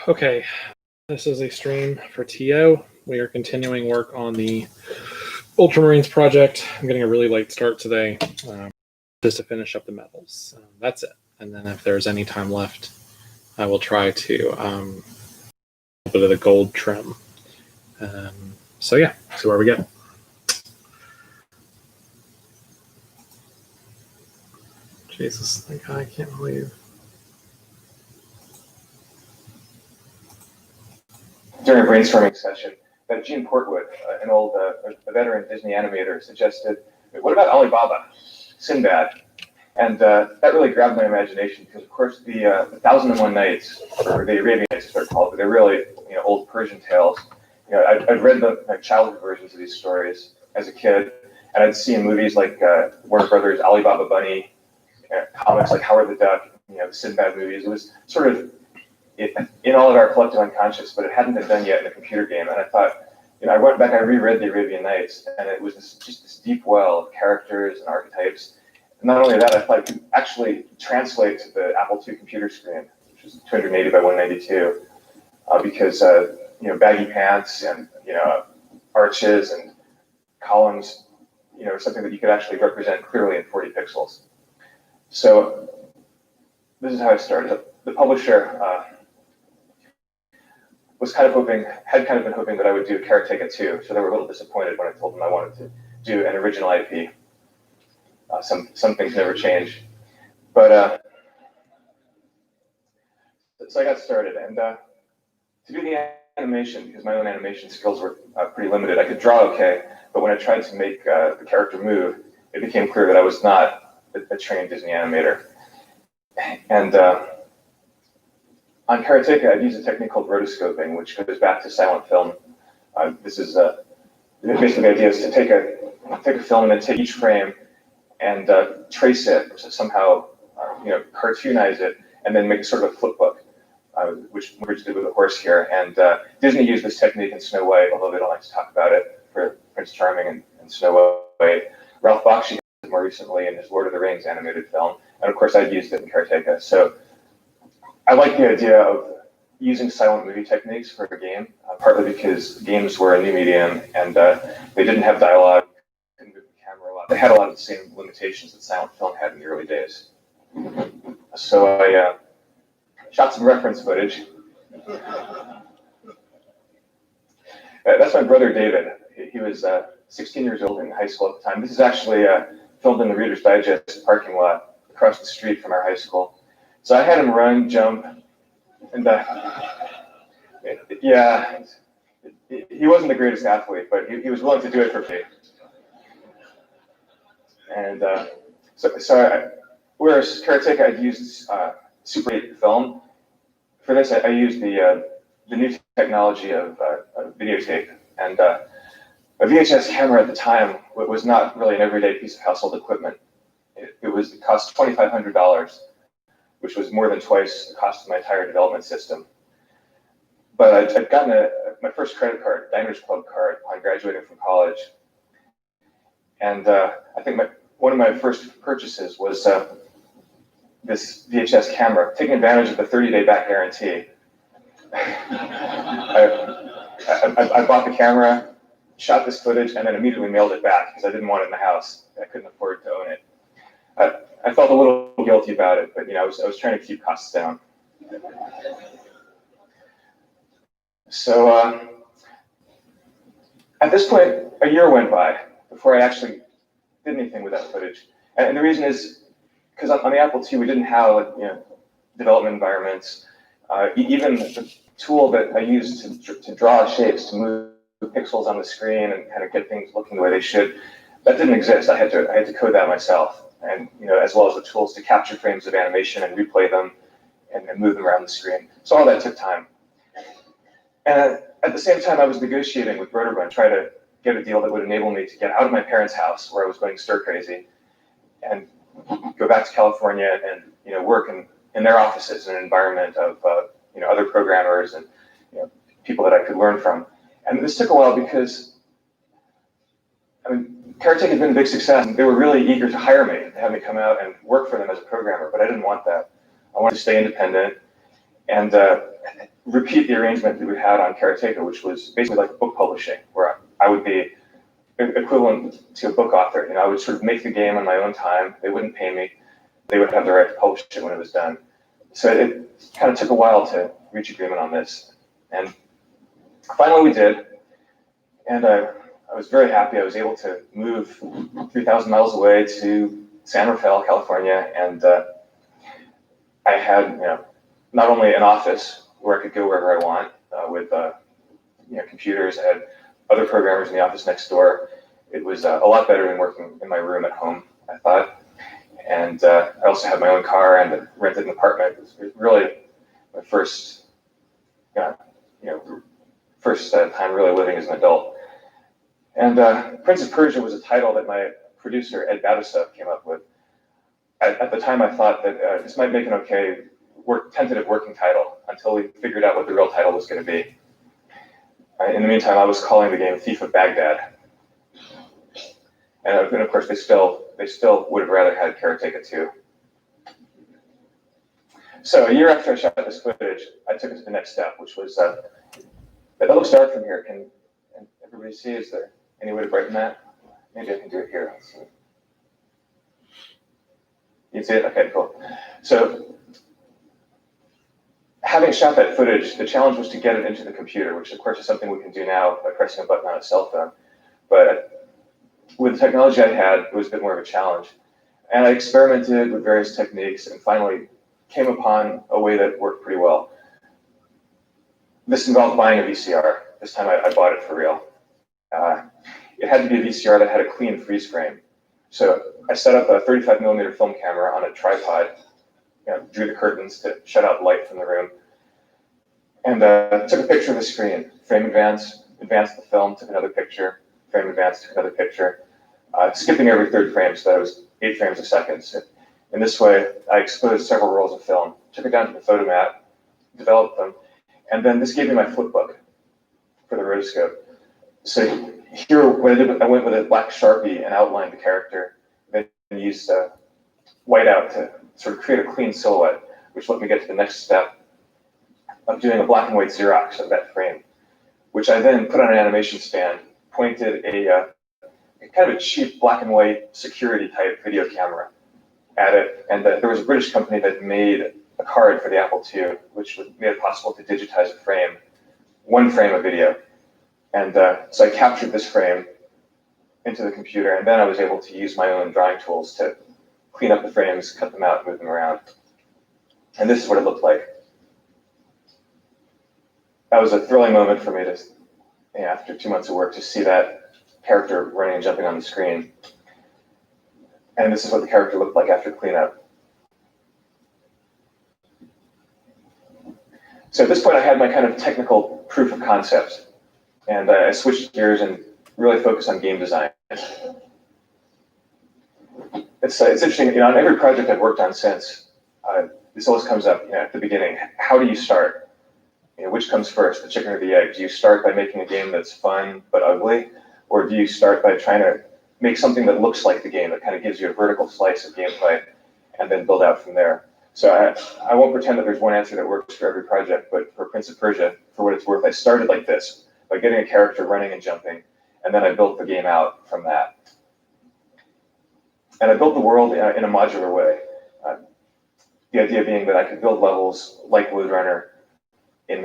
Okay, this is a stream for TO. We are continuing work on the Ultramarines project. I'm getting a really late start today, just to finish up the metals. That's it. And then if there's any time left, I will try to a bit of the gold trim. So yeah, see where we get. Jesus, that guy, I can't believe. During a brainstorming session, that Gene Portwood, an old a veteran Disney animator, suggested, what about Alibaba, Sinbad? And that really grabbed my imagination because, of course, the 1001 Nights, or the Arabian Nights, as they're called, but they're really old Persian tales. I'd read the childhood versions of these stories as a kid, and I'd seen movies like Warner Brothers' Alibaba Bunny, comics like Howard the Duck, the Sinbad movies. It was sort of in all of our collective unconscious, but it hadn't been done yet in a computer game. And I thought, I went back, I reread the Arabian Nights, and it was just this deep well of characters and archetypes. And not only that, I thought it could actually translate to the Apple II computer screen, which was 280 by 192, because baggy pants and arches and columns, something that you could actually represent clearly in 40 pixels. So this is how I started. The publisher had kind of been hoping that I would do Karateka 2, so they were a little disappointed when I told them I wanted to do an original IP. Some things never change, but so I got started, and to do the animation, because my own animation skills were pretty limited. I could draw okay, but when I tried to make the character move, it became clear that I was not a trained Disney animator. And on Karateka, I've used a technique called rotoscoping, which goes back to silent film. This is basically the idea is to take a film and then take each frame and trace it, so somehow cartoonize it, and then make sort of a flip book, which we did with the horse here. And Disney used this technique in Snow White, although they don't like to talk about it, for Prince Charming and Snow White. Ralph Bakshi used it more recently in his Lord of the Rings animated film, and of course I'd used it in Karateka. So I like the idea of using silent movie techniques for a game, partly because games were a new medium and they didn't have dialogue, couldn't move the camera a lot. They had a lot of the same limitations that silent film had in the early days. So I shot some reference footage. That's my brother David. He was 16 years old in high school at the time. This is actually filmed in the Reader's Digest parking lot across the street from our high school. So I had him run, jump, and he wasn't the greatest athlete, but he was willing to do it for me. And whereas Karateka, I'd used Super 8 film. For this, I used the new technology of videotape. And a VHS camera at the time was not really an everyday piece of household equipment. It cost $2,500. Which was more than twice the cost of my entire development system. But I'd gotten my first credit card, Diners Club card, upon graduating from college. And I think one of my first purchases was this VHS camera, taking advantage of the 30-day back guarantee. I bought the camera, shot this footage, and then immediately mailed it back because I didn't want it in the house. I couldn't afford to own it. I felt a little guilty about it, but I was trying to keep costs down. So at this point, a year went by before I actually did anything with that footage. And the reason is because on the Apple II, we didn't have development environments. Even the tool that I used to draw shapes, to move pixels on the screen and kind of get things looking the way they should, that didn't exist. I had to code that myself. And as well as the tools to capture frames of animation and replay them and move them around the screen. So all that took time. And at the same time, I was negotiating with Broderbund, trying to get a deal that would enable me to get out of my parents' house, where I was going stir crazy, and go back to California and work in their offices in an environment of other programmers and people that I could learn from. And this took a while because Karateka had been a big success, and they were really eager to hire me, to have me come out and work for them as a programmer, but I didn't want that. I wanted to stay independent, and repeat the arrangement that we had on Karateka, which was basically like book publishing, where I would be equivalent to a book author. I would sort of make the game on my own time. They wouldn't pay me. They would have the right to publish it when it was done. So it kind of took a while to reach agreement on this. And finally we did. And I was very happy. I was able to move 3,000 miles away to San Rafael, California. And I had, not only an office where I could go wherever I want with computers. I had other programmers in the office next door. It was a lot better than working in my room at home, I thought. And I also had my own car and rented an apartment. It was really my first time really living as an adult. And Prince of Persia was a title that my producer, Ed Batasov, came up with. At the time, I thought that this might make an okay tentative working title until we figured out what the real title was going to be. In the meantime, I was calling the game Thief of Baghdad. And of course, they still would have rather had Karateka 2. So a year after I shot this footage, I took it to the next step, which was, that looks dark from here. Can everybody see? Is there any way to brighten that? Maybe I can do it here. Let's see. You can see it? Okay, cool. So having shot that footage, the challenge was to get it into the computer, which of course is something we can do now by pressing a button on a cell phone. But with the technology I had, it was a bit more of a challenge. And I experimented with various techniques and finally came upon a way that worked pretty well. This involved buying a VCR. This time I bought it for real. It had to be a VCR that had a clean freeze frame. So I set up a 35mm film camera on a tripod, drew the curtains to shut out light from the room, and took a picture of the screen. Frame advanced the film, took another picture, frame advanced, took another picture, skipping every third frame, so that it was 8 frames a second. So in this way, I exposed several rolls of film, took it down to the photomat, developed them, and then this gave me my flipbook for the rotoscope. So here, what I did, I went with a black Sharpie and outlined the character, then used whiteout to sort of create a clean silhouette, which let me get to the next step of doing a black and white Xerox of that frame, which I then put on an animation stand, pointed a kind of a cheap black and white security type video camera at it, and there was a British company that made a card for the Apple II, which made it possible to digitize a frame, one frame of video. And so I captured this frame into the computer, and then I was able to use my own drawing tools to clean up the frames, cut them out, move them around. And this is what it looked like. That was a thrilling moment for me to, after 2 months of work, to see that character running and jumping on the screen. And this is what the character looked like after cleanup. So at this point, I had my kind of technical proof of concept. And I switched gears and really focused on game design. It's interesting, on every project I've worked on since, this always comes up at the beginning. How do you start? Which comes first, the chicken or the egg? Do you start by making a game that's fun but ugly? Or do you start by trying to make something that looks like the game, that kind of gives you a vertical slice of gameplay, and then build out from there? So I won't pretend that there's one answer that works for every project, but for Prince of Persia, for what it's worth, I started like this, by getting a character running and jumping, and then I built the game out from that. And I built the world in a modular way. The idea being that I could build levels like Load Runner in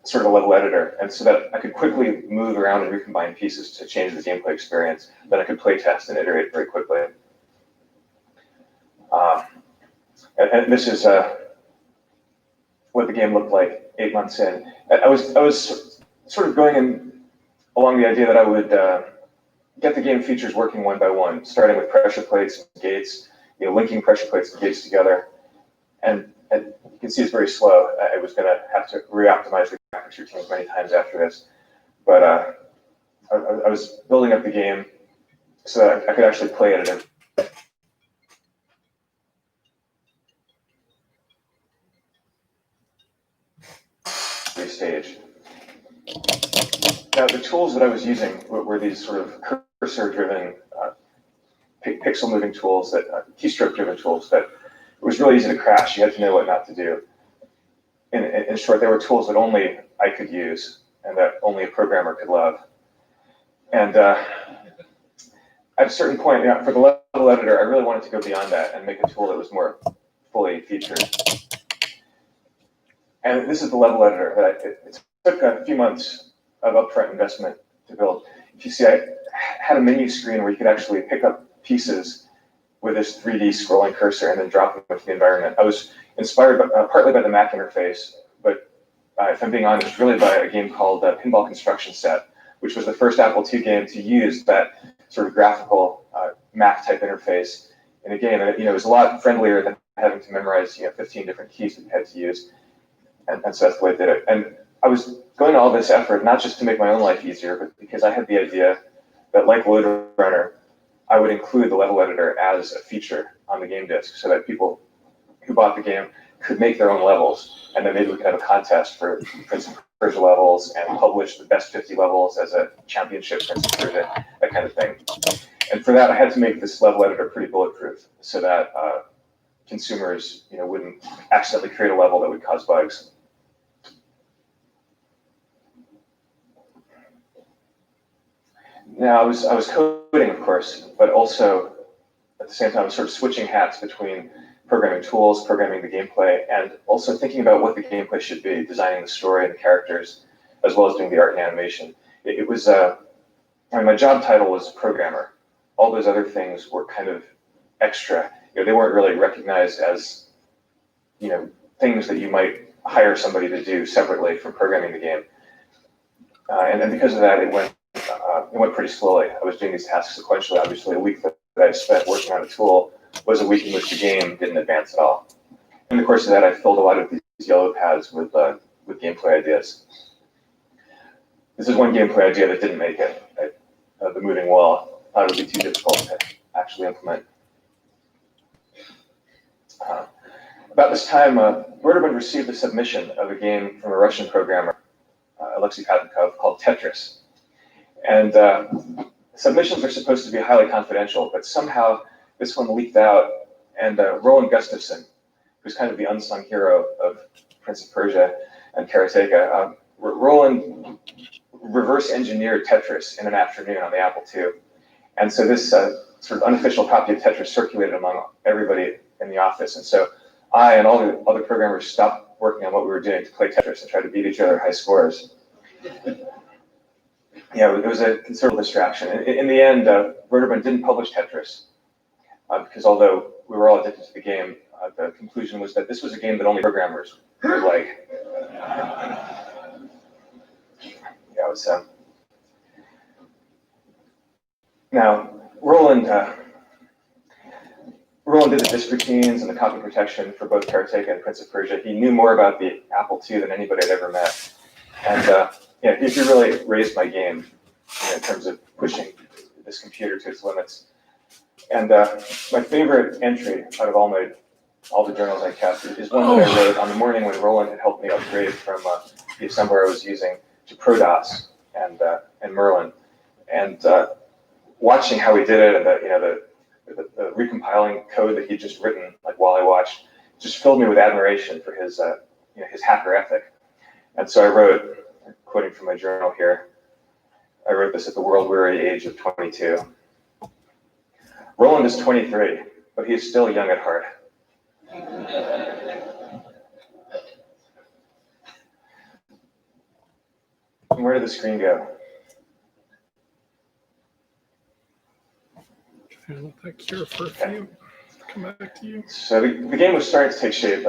sort of a level editor, and so that I could quickly move around and recombine pieces to change the gameplay experience, that I could play test and iterate very quickly. And this is what the game looked like 8 months in. I was sort of going in along the idea that I would get the game features working one by one, starting with pressure plates and gates, linking pressure plates and gates together. And you can see it's very slow. I was going to have to re-optimize the graphics routines many times after this. But I was building up the game so that I could actually play it at every stage. Now, the tools that I was using were these sort of cursor-driven, pixel-moving tools, keystroke-driven tools that it was really easy to crash. You had to know what not to do. in short, they were tools that only I could use and that only a programmer could love. And at a certain point, for the level editor, I really wanted to go beyond that and make a tool that was more fully featured. And this is the level editor that it took a few months of upfront investment to build. If you see, I had a menu screen where you could actually pick up pieces with this 3D scrolling cursor and then drop them into the environment. I was inspired partly by the Mac interface, but if I'm being honest, really by a game called Pinball Construction Set, which was the first Apple II game to use that sort of graphical Mac-type interface in a game. And it was a lot friendlier than having to memorize 15 different keys that you had to use. And so that's the way I did it. And I was going to all this effort, not just to make my own life easier, but because I had the idea that, like Load Runner, I would include the level editor as a feature on the game disc so that people who bought the game could make their own levels. And then maybe we could have a contest for Prince of Persia levels and publish the best 50 levels as a championship Prince of Persia, that kind of thing. And for that, I had to make this level editor pretty bulletproof so that consumers wouldn't accidentally create a level that would cause bugs. Now, I was coding, of course, but also at the same time, I was sort of switching hats between programming tools, programming the gameplay, and also thinking about what the gameplay should be, designing the story and the characters, as well as doing the art and animation. It was, my job title was programmer. All those other things were kind of extra. They weren't really recognized as, things that you might hire somebody to do separately from programming the game. And because of that, it went pretty slowly. I was doing these tasks sequentially. Obviously, a week that I spent working on a tool was a week in which the game didn't advance at all. In the course of that, I filled a lot of these yellow pads with gameplay ideas. This is one gameplay idea that didn't make it. The moving wall. I thought it would be too difficult to actually implement. About this time, Vertibird received a submission of a game from a Russian programmer, Alexei Patnikov, called Tetris. And submissions are supposed to be highly confidential, but somehow this one leaked out, and Roland Gustafson, who's kind of the unsung hero of Prince of Persia and Karateka, Roland reverse engineered Tetris in an afternoon on the Apple II. And so this sort of unofficial copy of Tetris circulated among everybody in the office. And so I and all the other programmers stopped working on what we were doing to play Tetris and try to beat each other high scores. It was a considerable distraction. In the end, Vertibird didn't publish Tetris because although we were all addicted to the game, the conclusion was that this was a game that only programmers would like. It was. Now, Roland did the disk routines and the copy protection for both Karateka and Prince of Persia. He knew more about the Apple II than anybody I'd ever met. And he really raised my game in terms of pushing this computer to its limits. And my favorite entry out of all the journals I kept is one that I wrote on the morning when Roland had helped me upgrade from the assembler I was using to ProDOS and Merlin. And watching how he did it and the recompiling code that he'd just written, like while I watched, just filled me with admiration for his hacker ethic. And so I wrote, quoting from my journal here, I wrote this at the world-weary age of 22. Roland is 23, but he is still young at heart. And where did the screen go? I'll let that cure for a few. Come back to you. So the game was starting to take shape,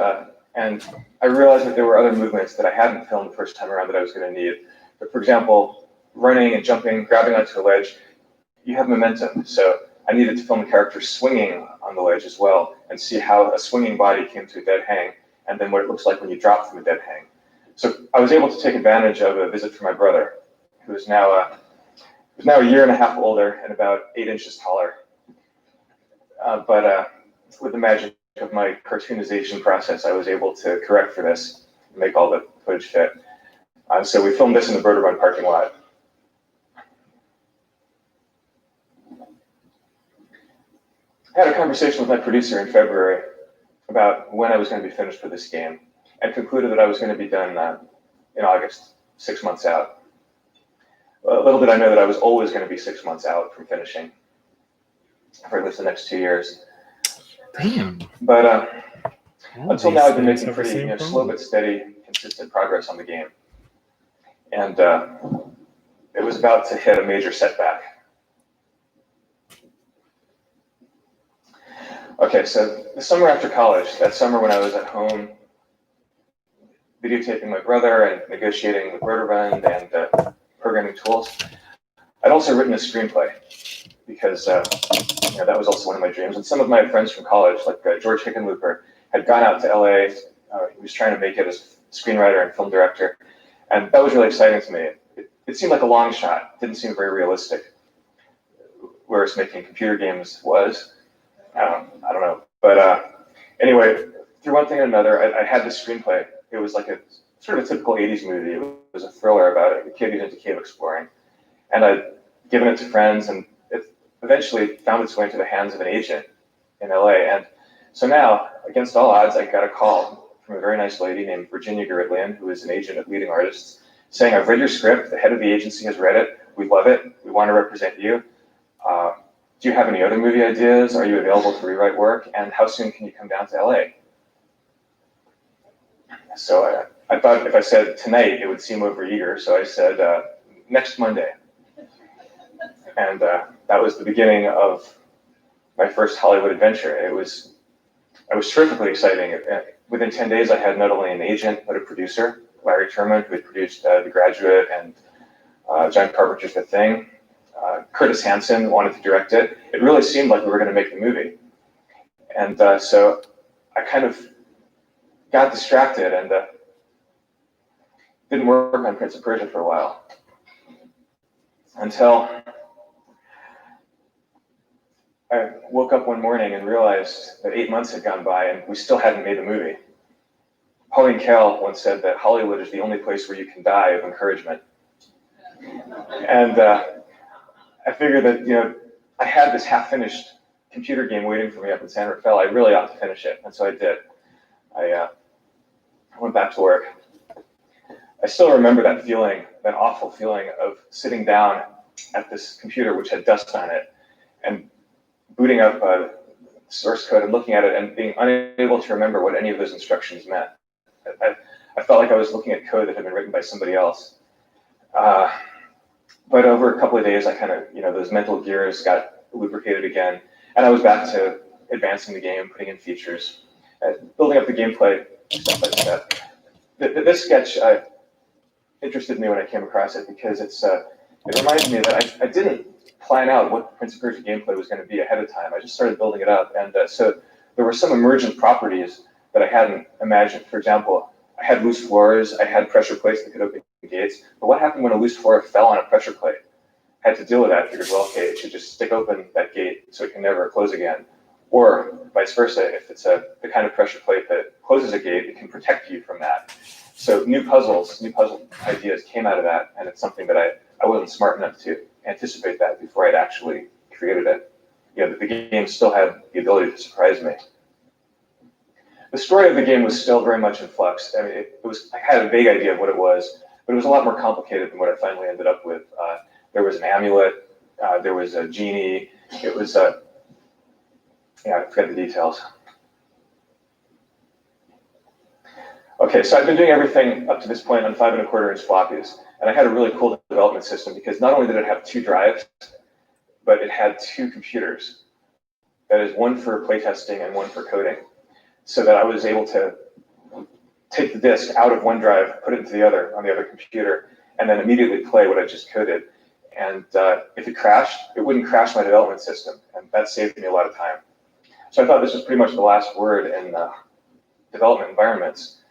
and I realized that there were other movements that I hadn't filmed the first time around that I was going to need. But for example, running and jumping, grabbing onto a ledge, you have momentum. So I needed to film the character swinging on the ledge as well and see how a swinging body came to a dead hang and then what it looks like when you drop from a dead hang. So I was able to take advantage of a visit from my brother, who is now a year and a half older and about 8 inches taller. But with the magic of my cartoonization process, I was able to correct for this and make all the footage fit. So we filmed this in the Vertibird parking lot. I had a conversation with my producer in February about when I was going to be finished with this game. and concluded that I was going to be done in August, 6 months out. Little did I know that I was always going to be 6 months out from finishing for at least the next 2 years. Damn. But until now, I've been things making have the pretty same problem. slow but steady, consistent progress on the game. And it was about to hit a major setback. Okay, so the summer after college, that summer when I was at home videotaping my brother and negotiating with Rotorund and programming tools, I'd also written a screenplay because that was also one of my dreams. And some of my friends from college, like George Hickenlooper, had gone out to LA. He was trying to make it as screenwriter and film director. And that was really exciting to me. It seemed like a long shot. It didn't seem very realistic. Whereas making computer games was. I don't know. But anyway, through one thing or another, I had this screenplay. It was like a sort of a typical 80s movie. It was a thriller about a kid who's into cave exploring. And I'd given it to friends, and it eventually found its way into the hands of an agent in LA. And so now, against all odds, I got a call from a very nice lady named Virginia Garitlian, who is an agent at Leading Artists, saying, "I've read your script. The head of the agency has read it. We love it. We want to represent you. Do you have any other movie ideas? Are you available to rewrite work? And how soon can you come down to LA?" So I thought if I said tonight, it would seem overeager. So I said next Monday. And that was the beginning of my first Hollywood adventure. It was terrifically exciting. Within 10 days, I had not only an agent, but a producer, Larry Turman, who had produced The Graduate and John Carpenter's The Thing. Curtis Hanson wanted to direct it. It really seemed like we were going to make the movie. And so I kind of got distracted and didn't work on Prince of Persia for a while. Until I woke up one morning and realized that 8 months had gone by and we still hadn't made the movie. Pauline Kael once said that Hollywood is the only place where you can die of encouragement. And I figured that, I had this half-finished computer game waiting for me up in San Rafael. I really ought to finish it, and so I did. I went back to work. I still remember that feeling, that awful feeling of sitting down at this computer which had dust on it and booting up source code and looking at it and being unable to remember what any of those instructions meant. I felt like I was looking at code that had been written by somebody else. But over a couple of days, I kind of, those mental gears got lubricated again, and I was back to advancing the game, putting in features, building up the gameplay, stuff like that. This sketch interested me when I came across it because it reminded me that I didn't plan out what Prince of Persia gameplay was going to be ahead of time. I just started building it up, and so there were some emergent properties that I hadn't imagined. For example, I had loose floors, I had pressure plates that could open gates, but what happened when a loose floor fell on a pressure plate? I had to deal with that. I figured, well, okay, it should just stick open that gate so it can never close again. Or vice versa, if it's the kind of pressure plate that closes a gate, it can protect you from that. So new puzzle ideas came out of that, and it's something that I wasn't smart enough to anticipate that before I'd actually created it. The game still had the ability to surprise me. The story of the game was still very much in flux. I mean, I had a vague idea of what it was, but it was a lot more complicated than what I finally ended up with. There was an amulet, there was a genie, it was, I forgot the details. Okay, so I've been doing everything up to this point on 5 1/4 inch floppies, and I had a really cool development system because not only did it have 2 drives, but it had 2 computers. That is, one for playtesting and one for coding, so that I was able to take the disk out of one drive, put it into the other on the other computer, and then immediately play what I just coded. And if it crashed, it wouldn't crash my development system, and that saved me a lot of time. So I thought this was pretty much the last word in development environments.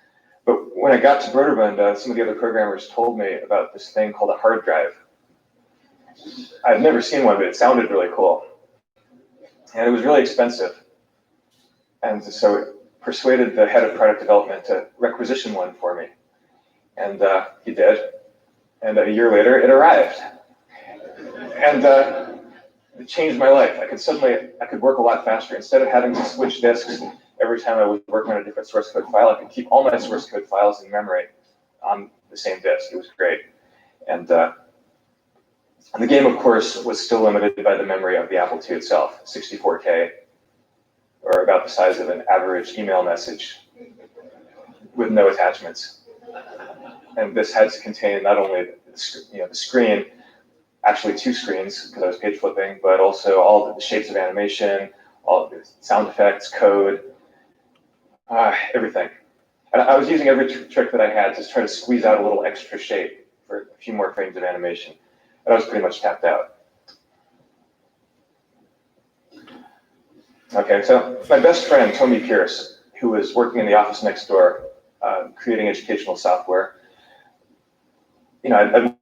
But when I got to Broderbund, some of the other programmers told me about this thing called a hard drive. I'd never seen one, but it sounded really cool. And it was really expensive. And so it persuaded the head of product development to requisition one for me. And he did. And a year later, it arrived. And it changed my life. I could work a lot faster. Instead of having to switch disks every time I was working on a different source code file, I could keep all my source code files in memory on the same disk. It was great. And the game, of course, was still limited by the memory of the Apple II itself, 64K, or about the size of an average email message with no attachments. And this had to contain not only the screen, actually 2 screens because I was page flipping, but also all the shapes of animation, all of the sound effects, code, everything. And I was using every trick that I had to try to squeeze out a little extra shape for a few more frames of animation. And I was pretty much tapped out. Okay, so my best friend, Tommy Pierce, who was working in the office next door, creating educational software,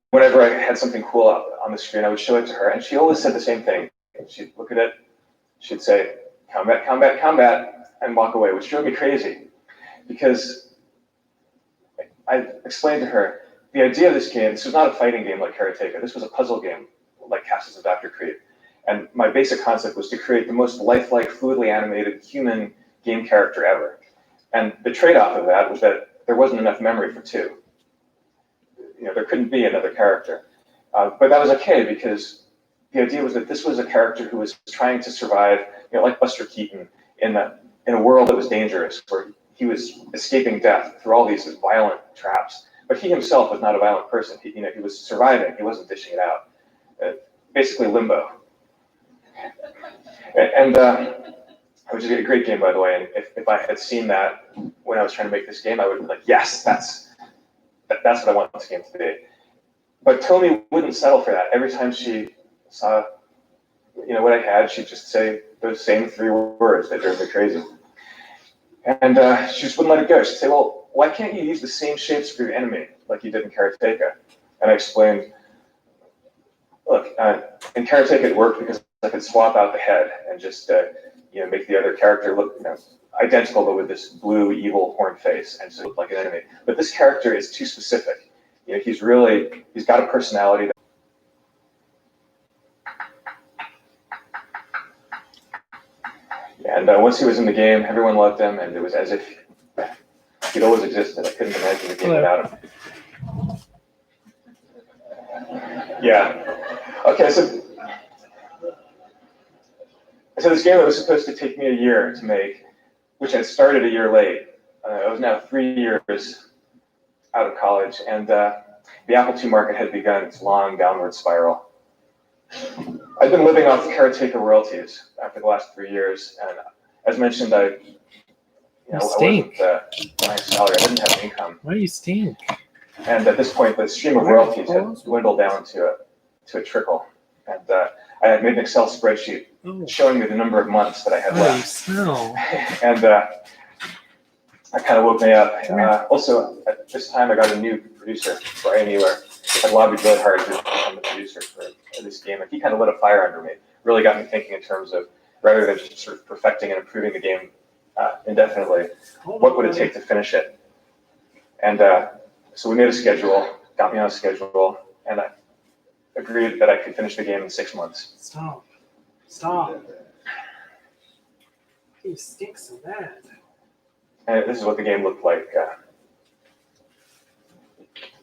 whenever I had something cool on the screen, I would show it to her, and she always said the same thing. She'd look at it, she'd say, combat, combat, combat, and walk away, which drove me crazy. Because I explained to her, the idea of this game, this was not a fighting game like Karateka, this was a puzzle game like Castles of Dr. Creed. And my basic concept was to create the most lifelike, fluidly animated human game character ever. And the trade-off of that was that there wasn't enough memory for 2. There couldn't be another character. But that was okay because the idea was that this was a character who was trying to survive, like Buster Keaton, in a world that was dangerous, where he was escaping death through all these violent traps. But he himself was not a violent person. He was surviving. He wasn't dishing it out. Basically limbo. And which is a great game, by the way. And if I had seen that when I was trying to make this game, I would be like, yes, that's what I want this game to be. But Tommy wouldn't settle for that. Every time she saw, what I had, she'd just say those same 3 words that drove me crazy. And she just wouldn't let it go. She'd say, well, why can't you use the same shapes for your enemy like you did in Karateka? And I explained, look, in Karateka it worked because I could swap out the head and just make the other character look identical, but with this blue evil horned face, and so look like an enemy. But this character is too specific. He's got a personality. And once he was in the game, everyone loved him, and it was as if he'd always existed. I couldn't imagine the game without him. Yeah. Okay, so this game that was supposed to take me a year to make, which had started a year late. I was now 3 years out of college, and the Apple II market had begun its long downward spiral. I've been living off Karateka royalties after the last 3 years, and as mentioned, I wasn't my salary. I didn't have income. Why do you stink? And at this point, the stream of royalties had dwindled down to a trickle, and I had made an Excel spreadsheet showing me the number of months that I had left. And that kind of woke me up. Also, at this time, I got a new producer, Brian Mueller. I lobbied really hard to become the producer for this game, and he kind of lit a fire under me. Really got me thinking in terms of, rather than just sort of perfecting and improving the game indefinitely, what would it take to finish it? And so we made a schedule, got me on a schedule, and I agreed that I could finish the game in 6 months. Stop. Stop. You stink so bad. And this is what the game looked like.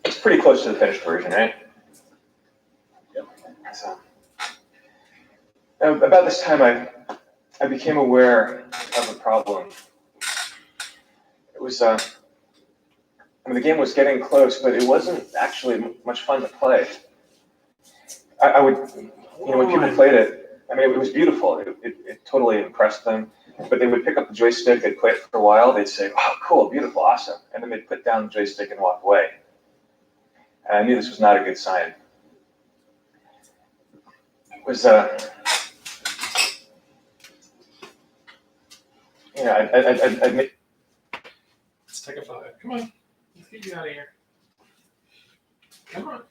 It's pretty close to the finished version, right? Yep. So, about this time, I became aware of a problem. It was, the game was getting close, but it wasn't actually much fun to play. I would, when people played it, it was beautiful. It totally impressed them. But they would pick up the joystick, they'd play it for a while, they'd say, oh, cool, beautiful, awesome. And then they'd put down the joystick and walk away. And I knew this was not a good sign. It was, I'd make... Let's take a photo. Come on. Let's get you out of here. Come on.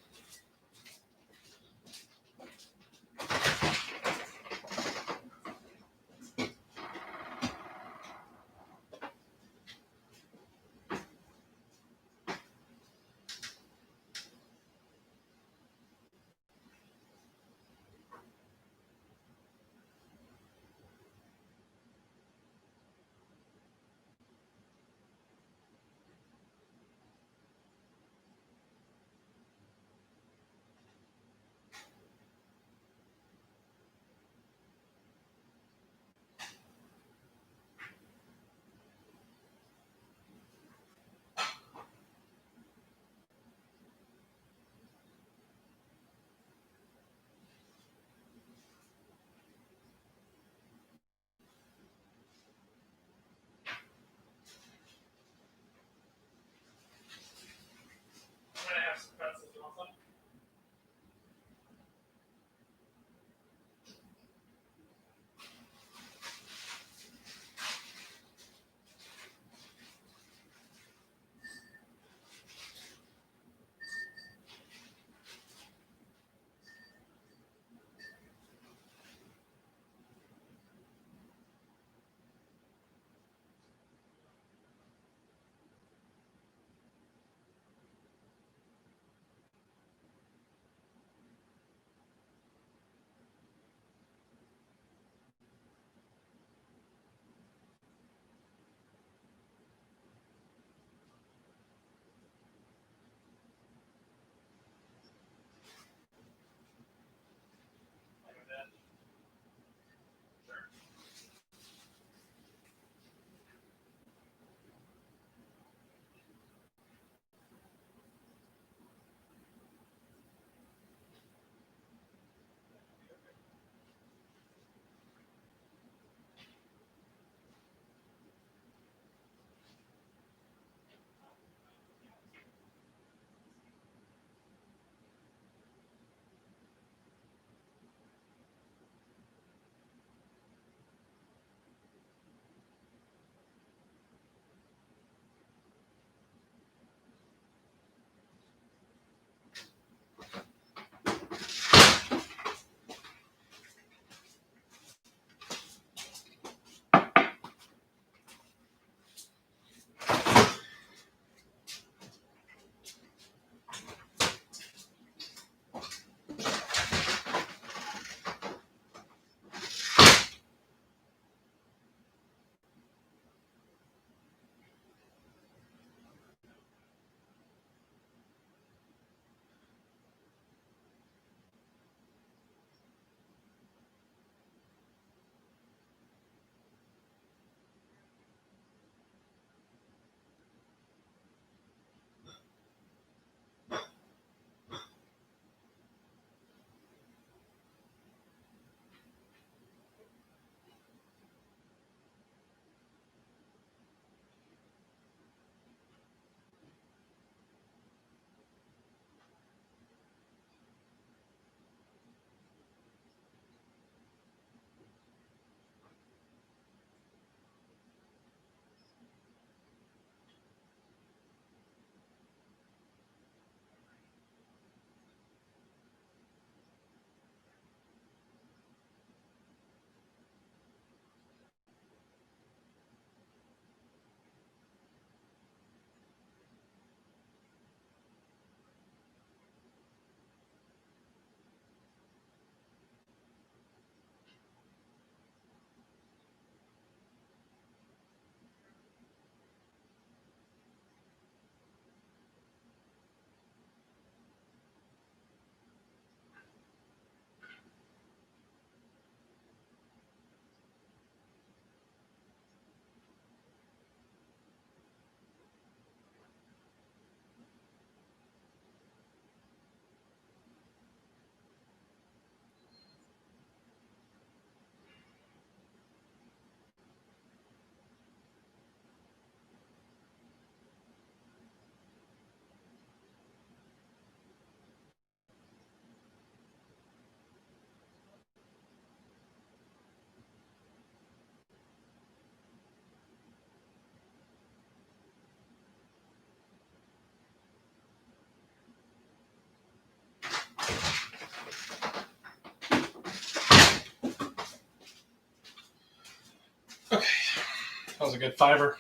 was a good fiver.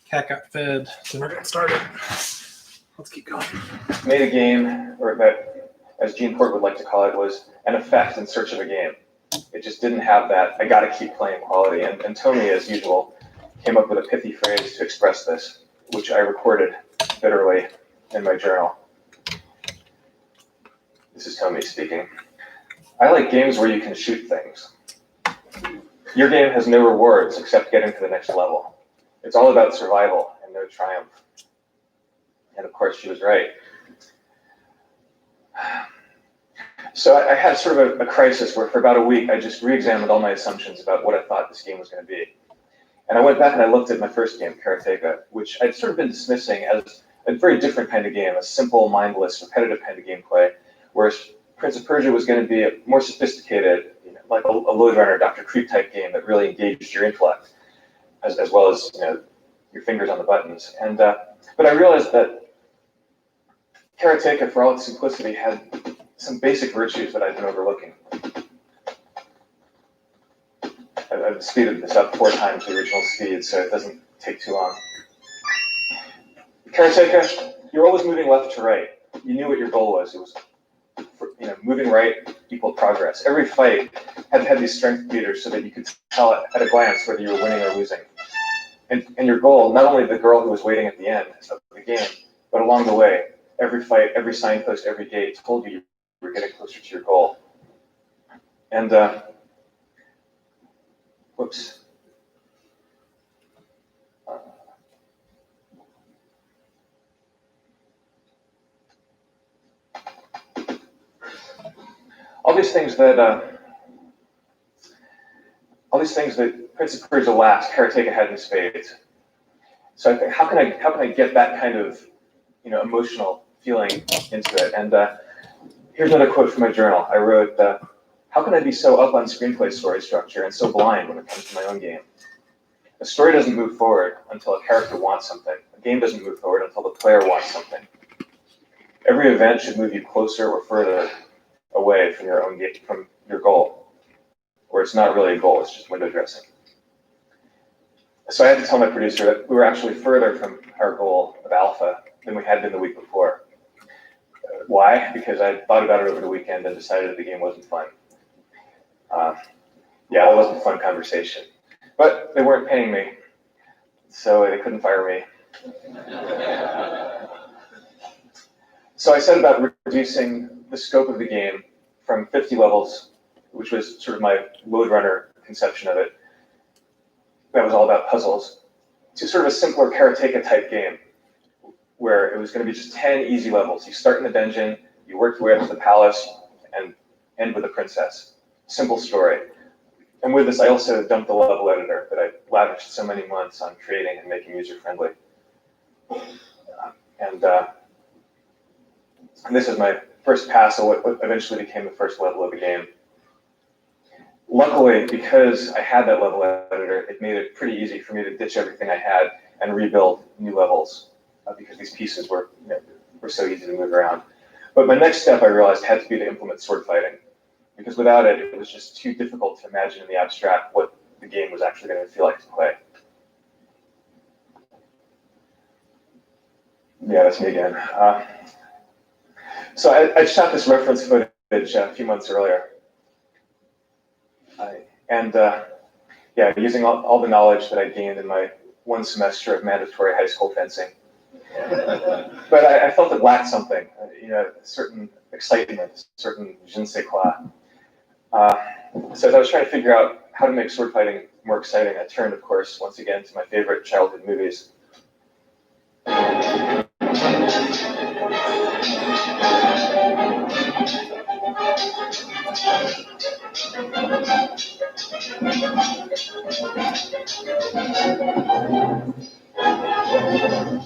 Cat got fed, so we're getting started. Let's keep going. Made a game, or that, as Gene Port would like to call it, was an effect in search of a game. It just didn't have that, I gotta keep playing quality. And Tony, as usual, came up with a pithy phrase to express this, which I recorded bitterly in my journal. This is Tony speaking. I like games where you can shoot things. Your game has no rewards except getting to the next level. It's all about survival and no triumph. And of course, she was right. So I had sort of a crisis where for about a week, I just re-examined all my assumptions about what I thought this game was going to be. And I went back and I looked at my first game, Karateka, which I'd sort of been dismissing as a very different kind of game, a simple, mindless, repetitive kind of gameplay, whereas Prince of Persia was going to be a more sophisticated, like a Lode Runner, Dr. Creep type game that really engaged your intellect, as well as your fingers on the buttons. And but I realized that Karateka, for all its simplicity, had some basic virtues that I've been overlooking. I've speeded this up 4 times the original speed, so it doesn't take too long. Karateka, you're always moving left to right. You knew what your goal was. It was, moving right equaled progress. Every fight had these strength meters so that you could tell at a glance whether you were winning or losing. And your goal, not only the girl who was waiting at the end of the game, but along the way, every fight, every signpost, every gate told you were getting closer to your goal. And, whoops. All these things that Prince of Persia lacks, Karateka had in spades. So I think, how can I get that kind of emotional feeling into it? And here's another quote from my journal. I wrote, how can I be so up on screenplay story structure and so blind when it comes to my own game? A story doesn't move forward until a character wants something. A game doesn't move forward until the player wants something. Every event should move you closer or further away from your own game, from your goal, where it's not really a goal, it's just window dressing. So I had to tell my producer that we were actually further from our goal of alpha than we had been the week before. Why? Because I thought about it over the weekend and decided that the game wasn't fun. Yeah, that wasn't a fun conversation. But they weren't paying me, so they couldn't fire me. So I set about reducing the scope of the game from 50 levels, which was sort of my Lode Runner conception of it. That was all about puzzles, to sort of a simpler Karateka type game, where it was going to be just 10 easy levels. You start in the dungeon, you work your way up to the palace, and end with a princess. Simple story. And with this, I also dumped the level editor that I lavished so many months on creating and making user-friendly. And this is my first pass of what eventually became the first level of the game. Luckily, because I had that level editor, it made it pretty easy for me to ditch everything I had and rebuild new levels, because these pieces were so easy to move around. But my next step, I realized, had to be to implement sword fighting, because without it, it was just too difficult to imagine in the abstract what the game was actually going to feel like to play. Yeah, that's me again. So I shot this reference footage a few months earlier. Using all the knowledge that I gained in my 1 semester of mandatory high school fencing. But I felt it lacked something, a certain excitement, a certain je ne sais quoi. So as I was trying to figure out how to make sword fighting more exciting, I turned, of course, once again to my favorite childhood movies.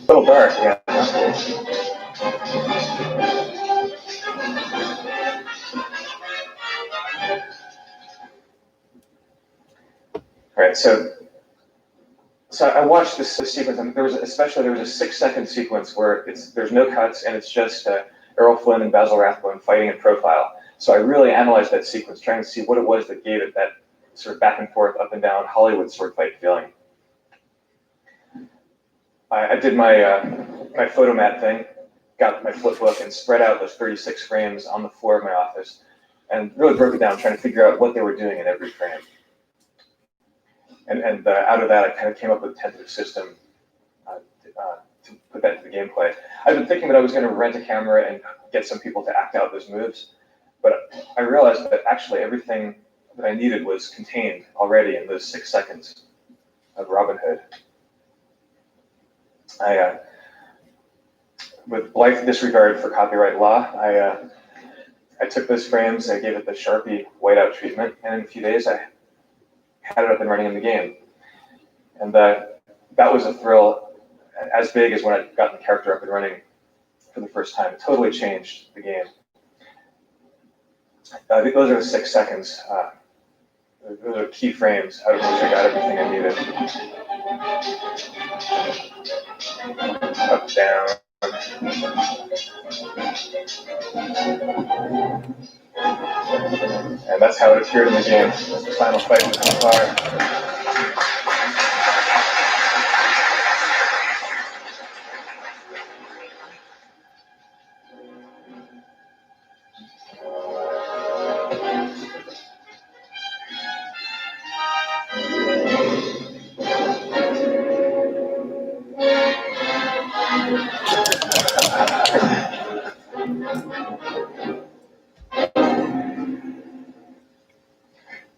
A little dark, yeah. All right, so I watched this sequence, and there was a 6-second sequence where there's no cuts, and it's just Errol Flynn and Basil Rathbone fighting in profile. So I really analyzed that sequence, trying to see what it was that gave it that sort of back and forth, up and down Hollywood sword fight feeling. I did my my photomat thing, got my flip book and spread out those 36 frames on the floor of my office, and really broke it down, trying to figure out what they were doing in every frame. And out of that, I kind of came up with a tentative system to put that into the gameplay. I've been thinking that I was going to rent a camera and get some people to act out those moves, but I realized that actually everything that I needed was contained already in those 6 seconds of Robin Hood. With blithe disregard for copyright law, I took those frames, I gave it the Sharpie whiteout treatment, and in a few days I had it up and running in the game. And that was a thrill as big as when I got the character up and running for the first time. It totally changed the game. I think those are the 6 seconds. Those are key frames out of which I got everything I needed. Up, down. And that's how it appeared in the game. That's the final fight with the car.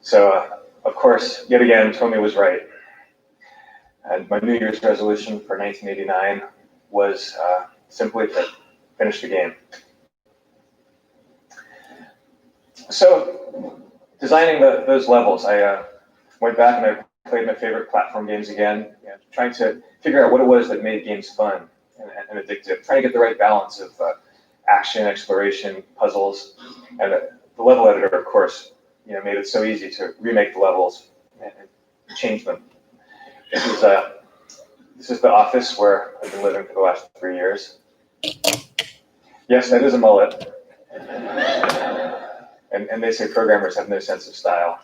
So, of course, yet again, Tommy was right. And my New Year's resolution for 1989 was simply to finish the game. So, designing those levels, I went back and I played my favorite platform games again, trying to figure out what it was that made games fun and addictive, trying to get the right balance of action, exploration, puzzles, and the level editor, of course, made it so easy to remake the levels and change them. This is the office where I've been living for the last 3 years. Yes, that is a mullet. And they say programmers have no sense of style.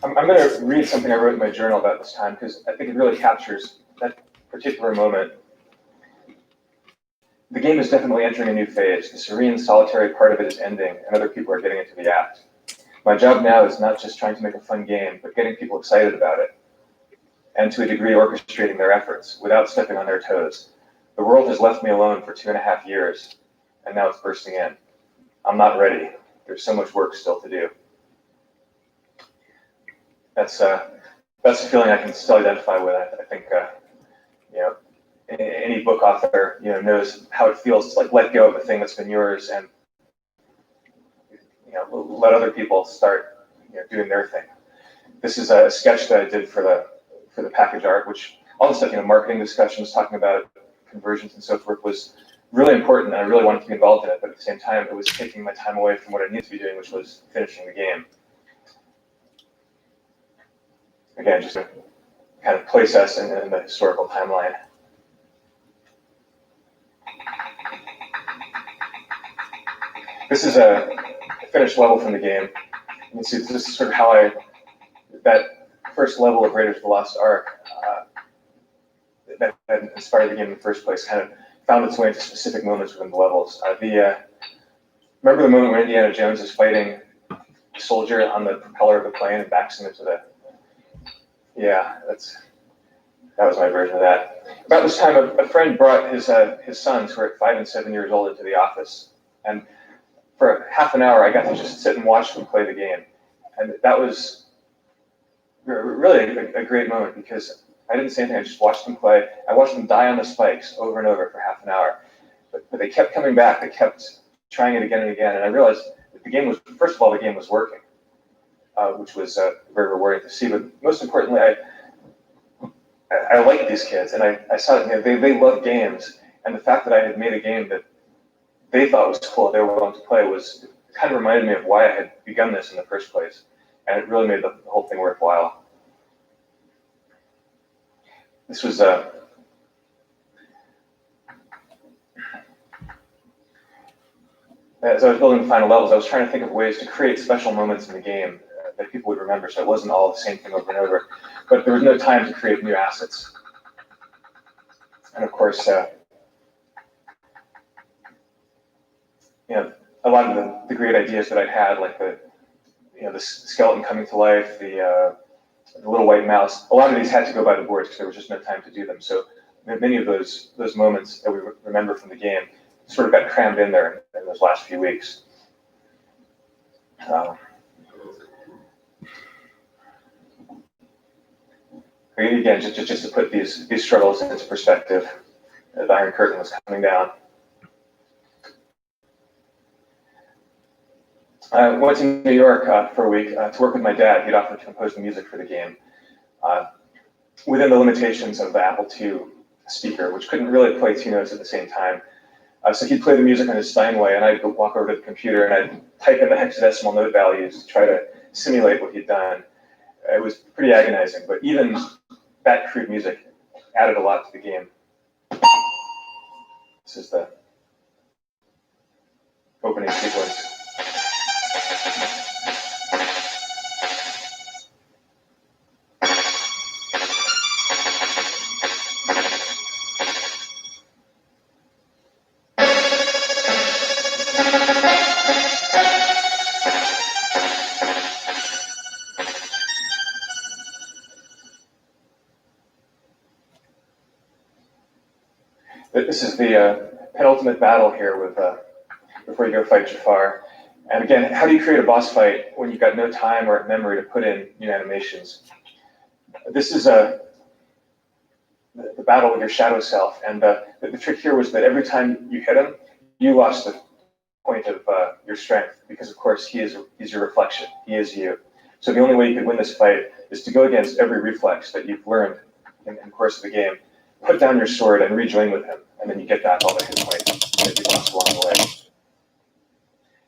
I'm going to read something I wrote in my journal about this time because I think it really captures that particular moment. The game is definitely entering a new phase. The serene, solitary part of it is ending, and other people are getting into the act. My job now is not just trying to make a fun game, but getting people excited about it, and to a degree orchestrating their efforts without stepping on their toes. The world has left me alone for 2.5 years, and now it's bursting in. I'm not ready. There's so much work still to do. That's a feeling I can still identify with. I think any book author knows how it feels to let go of a thing that's been yours and let other people start doing their thing. This is a sketch that I did for the package art, which all the stuff, marketing discussions, talking about conversions and so forth, was really important, and I really wanted to be involved in it, but at the same time, it was taking my time away from what I needed to be doing, which was finishing the game. Again, just to kind of place us in the historical timeline. This is a finished level from the game. You can see this is sort of how that first level of Raiders of the Lost Ark that inspired the game in the first place kind of found its way into specific moments within the levels. Remember the moment when Indiana Jones is fighting a soldier on the propeller of the plane and backs him into the... Yeah, that was my version of that. About this time, a friend brought his sons, who are 5 and 7 years old, into the office. And for half an hour, I got to just sit and watch them play the game. And that was really a great moment because I didn't say anything. I just watched them play. I watched them die on the spikes over and over for half an hour. But they kept coming back. They kept trying it again and again. And I realized that the game was, first of all, the game was working, which was very rewarding to see. But most importantly, I liked these kids. And I saw that they love games. And the fact that I had made a game that they thought was cool, they were willing to play, was kind of reminded me of why I had begun this in the first place. And it really made the whole thing worthwhile. This was as I was building the final levels, I was trying to think of ways to create special moments in the game that people would remember, so it wasn't all the same thing over and over. But there was no time to create new assets. And of course, a lot of the great ideas that I'd had, like the skeleton coming to life, the little white mouse, a lot of these had to go by the boards because there was just no time to do them. So many of those moments that we remember from the game sort of got crammed in there in those last few weeks. Again, just to put these struggles into perspective, the Iron Curtain was coming down. I went to New York for a week to work with my dad. He'd offered to compose the music for the game within the limitations of the Apple II speaker, which couldn't really play two notes at the same time. So he'd play the music on his Steinway, and I'd go walk over to the computer and I'd type in the hexadecimal note values to try to simulate what he'd done. It was pretty agonizing, but even that crude music added a lot to the game. This is the opening sequence. This is the penultimate battle here with before you go fight Jafar. And again, how do you create a boss fight when you've got no time or memory to put in new animations? This is the battle with your shadow self, and the trick here was that every time you hit him, you lost the point of your strength, because of course he's your reflection. He is you. So the only way you could win this fight is to go against every reflex that you've learned in the course of the game. Put down your sword and rejoin with him, and then you get back all the hit points that you lost along the way.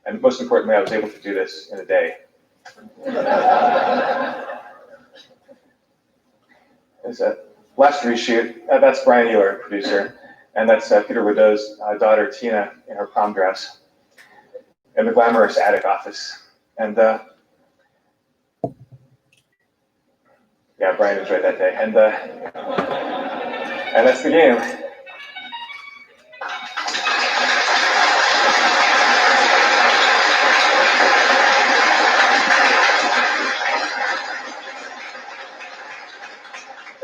And most importantly, I was able to do this in a day. There's a last reshoot. That's Brian Euler, producer, and that's Peter Rideau's daughter, Tina, in her prom dress in the glamorous attic office. And yeah, Brian enjoyed that day. And that's the game.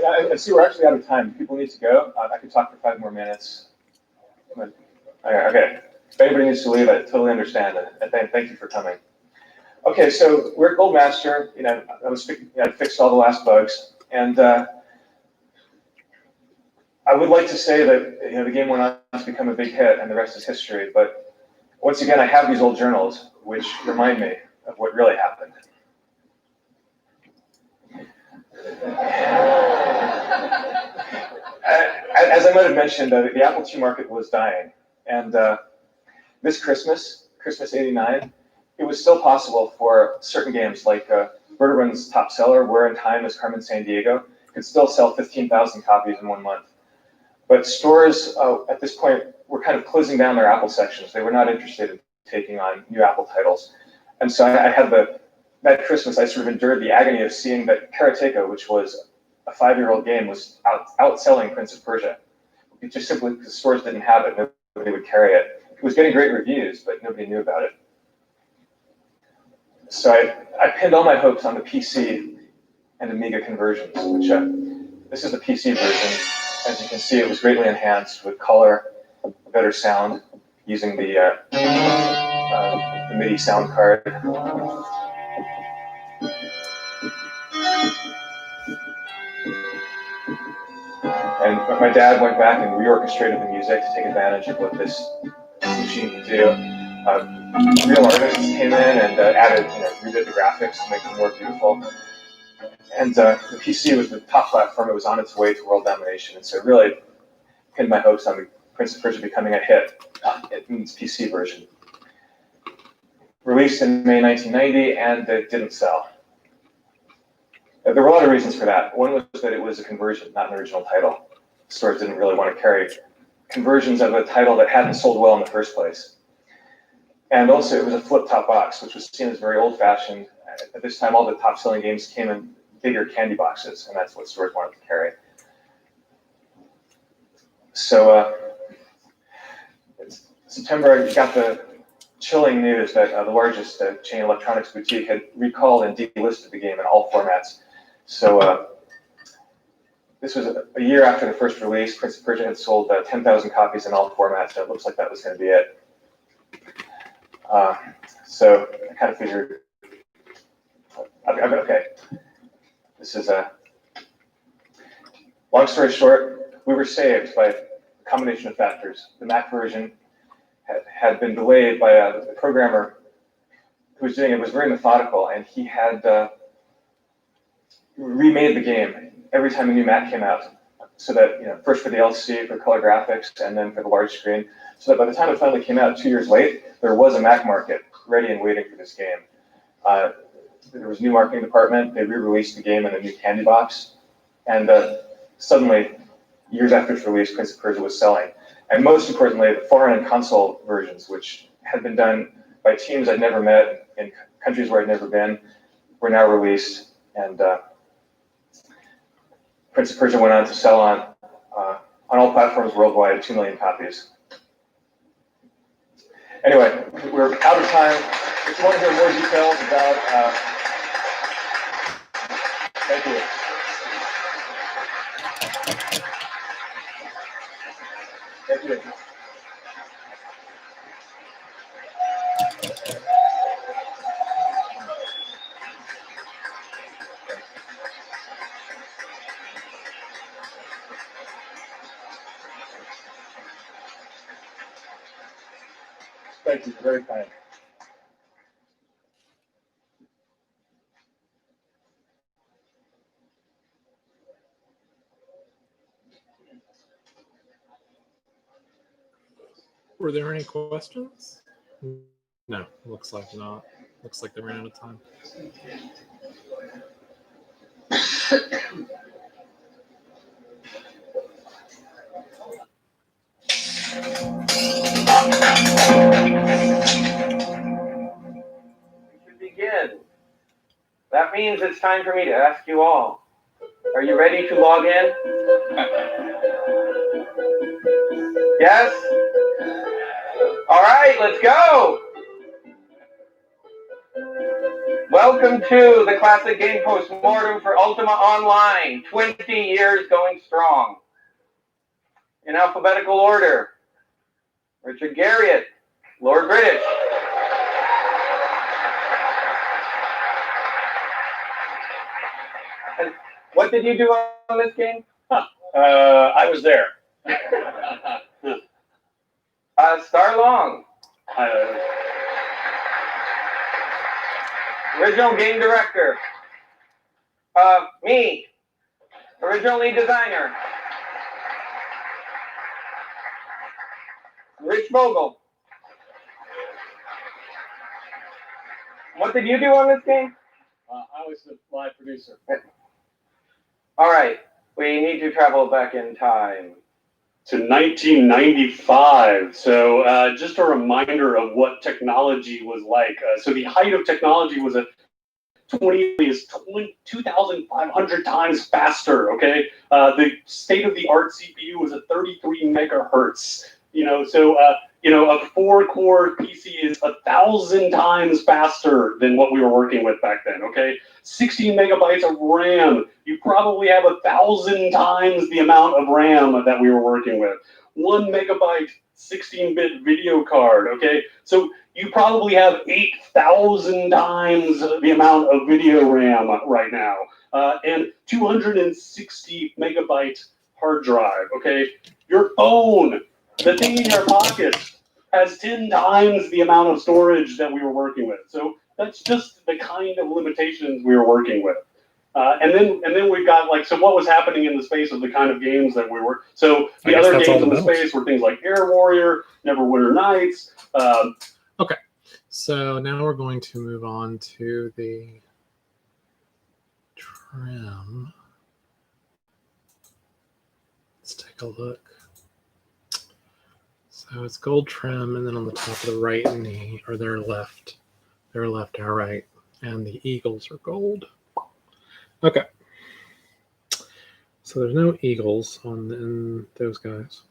I see we're actually out of time. People need to go. I could talk for 5 more minutes. Okay. If anybody needs to leave, I totally understand it. And thank you for coming. Okay, so we're at Goldmaster. I fixed all the last bugs, and I would like to say that the game went on to become a big hit, and the rest is history. But once again, I have these old journals which remind me of what really happened. As I might have mentioned, the Apple II market was dying, and this Christmas '89, it was still possible for certain games like Vertirin's top seller, Where in Time is Carmen Sandiego, could still sell 15,000 copies in 1 month. But stores at this point were kind of closing down their Apple sections. They were not interested in taking on new Apple titles. And so I had that Christmas, I sort of endured the agony of seeing that Karateka, which was a 5-year-old game, was outselling Prince of Persia. It just simply because stores didn't have it, nobody would carry it. It was getting great reviews, but nobody knew about it. So I pinned all my hopes on the PC and Amiga conversions, which this is the PC version. As you can see, it was greatly enhanced with color, better sound, using the MIDI sound card. And my dad went back and reorchestrated the music to take advantage of what this machine could do. Real artists came in and redid the graphics to make them more beautiful. And the PC was the top platform. It was on its way to world domination. And so it really pinned my hopes on the Prince of Persia becoming a hit in its PC version. Released in May 1990, and it didn't sell. There were a lot of reasons for that. One was that it was a conversion, not an original title. Stores didn't really want to carry conversions of a title that hadn't sold well in the first place. And also, it was a flip-top box, which was seen as very old-fashioned. at this time, all the top-selling games came in bigger candy boxes, and that's what stores wanted to carry. So September, I got the chilling news that the largest chain electronics boutique had recalled and delisted the game in all formats. So this was a year after the first release. Prince of Persia had sold 10,000 copies in all formats, and it looks like that was going to be it. So I kind of figured, okay, this is a long story short, we were saved by a combination of factors. The Mac version had been delayed by the programmer who was doing it, was very methodical, and he had remade the game every time a new Mac came out, so that, first for the LC, for color graphics, and then for the large screen, so that by the time it finally came out 2 years late, there was a Mac market ready and waiting for this game. There was a new marketing department. They re-released the game in a new candy box, and suddenly, years after its release, Prince of Persia was selling. And most importantly, the foreign and console versions, which had been done by teams I'd never met in countries where I'd never been, were now released. And Prince of Persia went on to sell on all platforms worldwide, 2 million copies. Anyway, we're out of time. If you want to hear more details about, thank you. Thank you. Thank you, very kind. Were there any questions? No, looks like not. Looks like they ran out of time. We should begin. That means it's time for me to ask you all. Are you ready to log in? Yes? All right, let's go! Welcome to the Classic Game Postmortem for Ultima Online, 20 years going strong. In alphabetical order, Richard Garriott, Lord British. And what did you do on this game? I was there. Star Long. Original game director. Me. Original lead designer. Rich Vogel. What did you do on this game? I was the live producer. All right. We need to travel back in time. To 1995. So just a reminder of what technology was like. So the height of technology was at 2,500 times faster, okay? The state-of-the-art CPU was at 33 megahertz. So a 4-core PC is 1,000 times faster than what we were working with back then, okay? 16 megabytes of RAM. You probably have 1,000 times the amount of RAM that we were working with. 1 megabyte 16-bit video card, okay? So you probably have 8,000 times the amount of video RAM right now. And 260 megabyte hard drive, okay? Your phone, the thing in your pocket, has 10 times the amount of storage that we were working with. So that's just the kind of limitations we were working with. And then we've got so what was happening in the space of the kind of games that we were. So the other games in the space were things like Air Warrior, Neverwinter Nights. Okay, so now we're going to move on to the trim. Let's take a look. So it's gold trim, and then on the top of the right knee, or their left, our right. And the eagles are gold. Okay. So there's no eagles in those guys.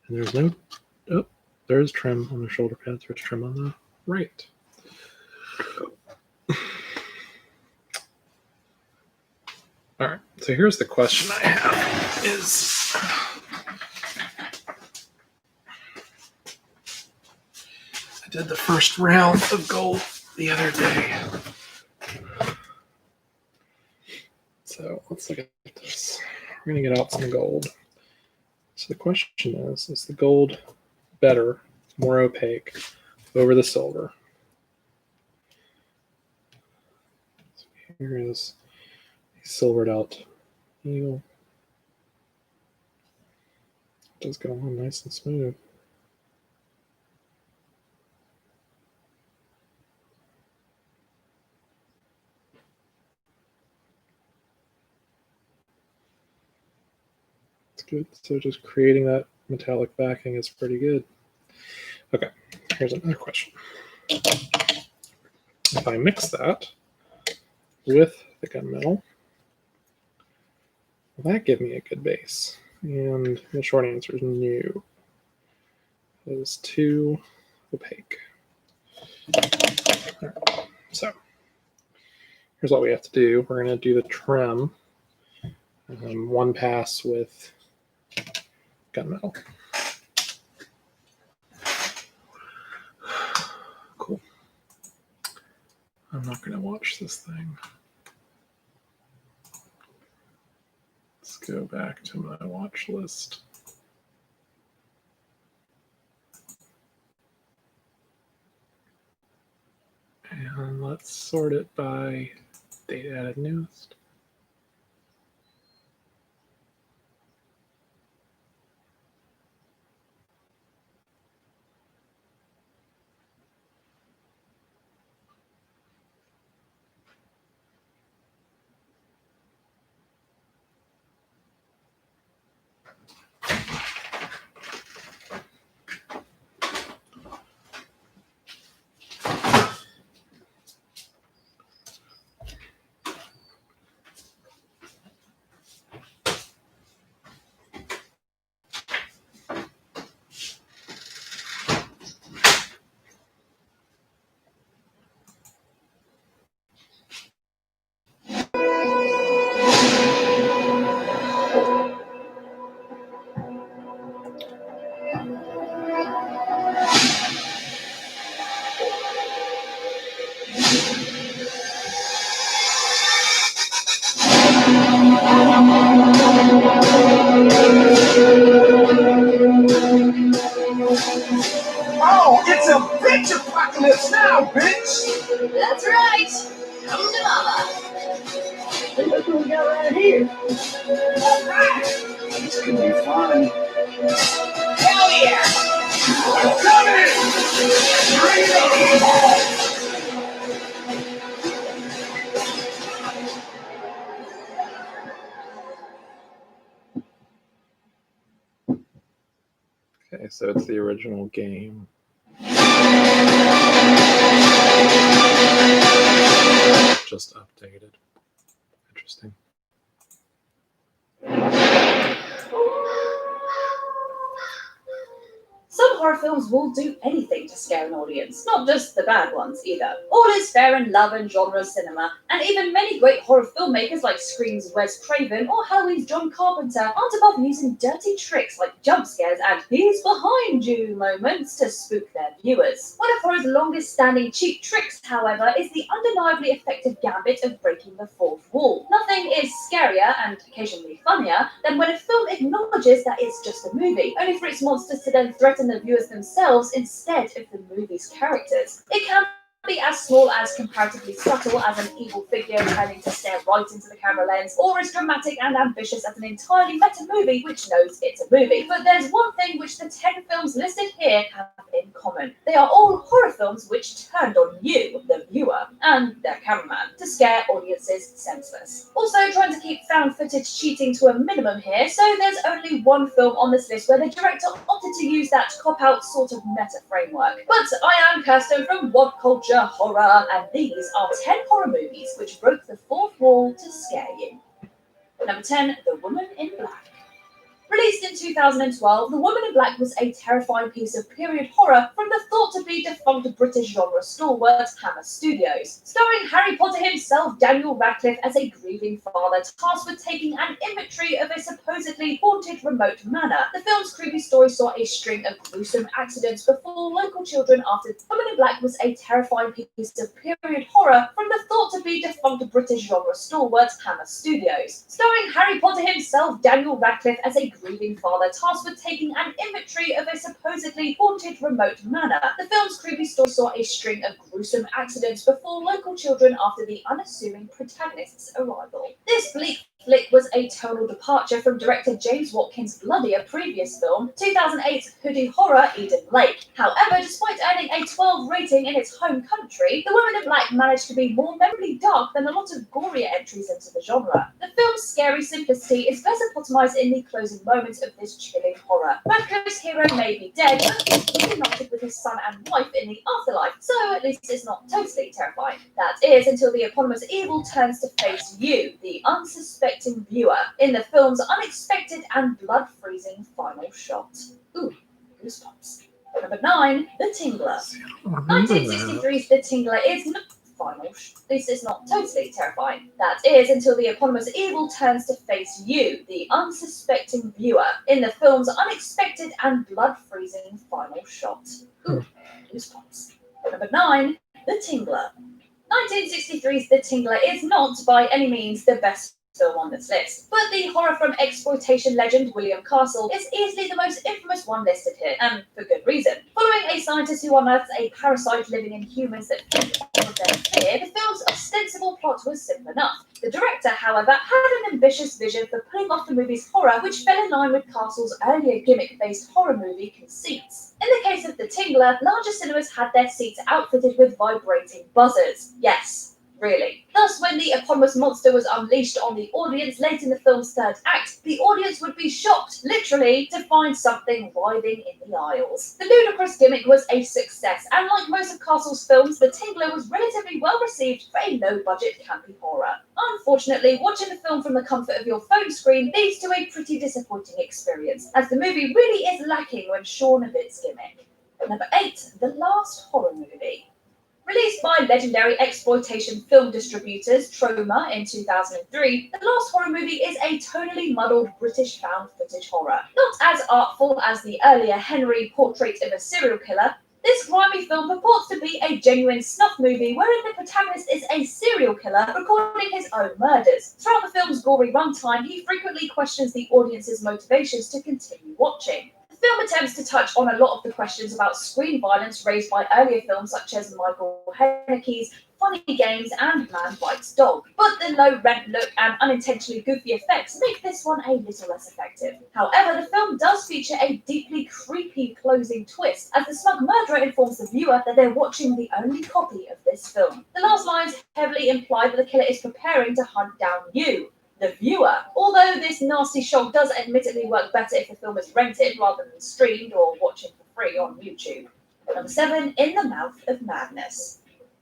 And there's no, oh, there's trim on the shoulder pads. There's trim on the right. All right, so here's the question I have is, I did the first round of gold the other day. So let's look at this. We're gonna get out some gold. So the question is the gold better, more opaque over the silver? So here is a silvered out eagle. It does go on nice and smooth. It's good. So just creating that metallic backing is pretty good. Okay, here's another question. If I mix that with the gunmetal, will that give me a good base? And the short answer is no. It is too opaque. All right, so here's what we have to do. We're going to do the trim, one pass with gunmetal. Cool. I'm not going to watch this thing. Let's go back to my watch list. And let's sort it by date added newest. Oh, it's a bitch apocalypse now, bitch! That's right. Come to mama. Hey, look what we got right here. Alright! This could be fun. Hell yeah! I'm coming! Bring it on! Okay, so it's the original game. Just updated. Interesting. Some horror films will do anything to scare an audience, not just the bad ones either. All is fair in love and genre cinema, and even many great horror filmmakers like Scream's Wes Craven or Halloween's John Carpenter aren't above using dirty tricks like jump scares and "he's behind you" moments to spook their viewers. One of horror's longest-standing cheap tricks, however, is the undeniably effective gambit of breaking the fourth wall. Nothing is scarier and occasionally funnier than when a film acknowledges that it's just a movie, only for its monsters to then threaten the viewers themselves instead of the movie's characters. It can be as small as comparatively subtle as an evil figure turning to stare right into the camera lens, or as dramatic and ambitious as an entirely meta movie which knows it's a movie. But there's one thing which the 10 films listed here have in common. They are all horror films which turned on you, the viewer, and their cameraman, to scare audiences senseless. Also trying to keep found footage cheating to a minimum here, so there's only one film on this list where the director opted to use that cop-out sort of meta framework. But I am Kirsten from What Culture teenager horror, and these are 10 horror movies which broke the fourth wall to scare you. Number 10, The Woman in Black. Released in 2012, The Woman in Black was a terrifying piece of period horror from the thought-to-be defunct British genre stalwart Hammer Studios. Starring Harry Potter himself, Daniel Radcliffe as a grieving father tasked with taking an inventory of a supposedly haunted remote manor. The film's creepy story saw a string of gruesome accidents before local children after The Woman in Black was a terrifying piece of period horror from the thought-to-be defunct British genre stalwart Hammer Studios. Starring Harry Potter himself, Daniel Radcliffe as a grieving father tasked with taking an inventory of a supposedly haunted remote manor. The film's creepy story saw a string of gruesome accidents before local children after the unassuming protagonist's arrival. This bleak flick was a tonal departure from director James Watkins' bloodier previous film, 2008's hoodie horror Eden Lake. However, despite earning a 12 rating in its home country, The Woman in Black managed to be more memorably dark than a lot of gorier entries into the genre. The film's scary simplicity is best epitomized in the closing moments of this chilling horror. Radcliffe's hero may be dead, but he's reunited with his son and wife in the afterlife, so at least it's not totally terrifying. That is, until the eponymous evil turns to face you, the unsuspecting viewer, in the film's unexpected and blood-freezing final shot. Ooh, goosebumps. Number 9, The Tingler. 1963's The Tingler is at least it's not totally terrifying. That is, until the eponymous evil turns to face you, the unsuspecting viewer, in the film's unexpected and blood-freezing final shot. Ooh, goosebumps. Number 9, The Tingler. 1963's The Tingler is not by any means the best film on this list, but the horror from exploitation legend William Castle is easily the most infamous one listed here, and for good reason. Following a scientist who unearths a parasite living in humans that feed off of their fear, the film's ostensible plot was simple enough. The director, however, had an ambitious vision for pulling off the movie's horror, which fell in line with Castle's earlier gimmick-based horror movie conceits. In the case of The Tingler, larger cinemas had their seats outfitted with vibrating buzzers. Yes, really. Thus, when the eponymous monster was unleashed on the audience late in the film's third act, the audience would be shocked, literally, to find something writhing in the aisles. The ludicrous gimmick was a success, and like most of Castle's films, The Tingler was relatively well received for a low-budget campy horror. Unfortunately, watching the film from the comfort of your phone screen leads to a pretty disappointing experience, as the movie really is lacking when shorn of its gimmick. Number 8, The Last Horror Movie. Released by legendary exploitation film distributors Troma in 2003, The Last Horror Movie is a tonally muddled British found footage horror. Not as artful as the earlier Henry Portrait of a Serial Killer, this grimy film purports to be a genuine snuff movie wherein the protagonist is a serial killer recording his own murders. Throughout the film's gory runtime, he frequently questions the audience's motivations to continue watching. The film attempts to touch on a lot of the questions about screen violence raised by earlier films such as Michael Haneke's Funny Games and Man Bites Dog, but the low-rent look and unintentionally goofy effects make this one a little less effective. However, the film does feature a deeply creepy closing twist, as the smug murderer informs the viewer that they're watching the only copy of this film. The last lines heavily imply that the killer is preparing to hunt down you, the viewer, although this nasty shock does admittedly work better if the film is rented rather than streamed or watching for free on YouTube. Number 7, In the Mouth of Madness.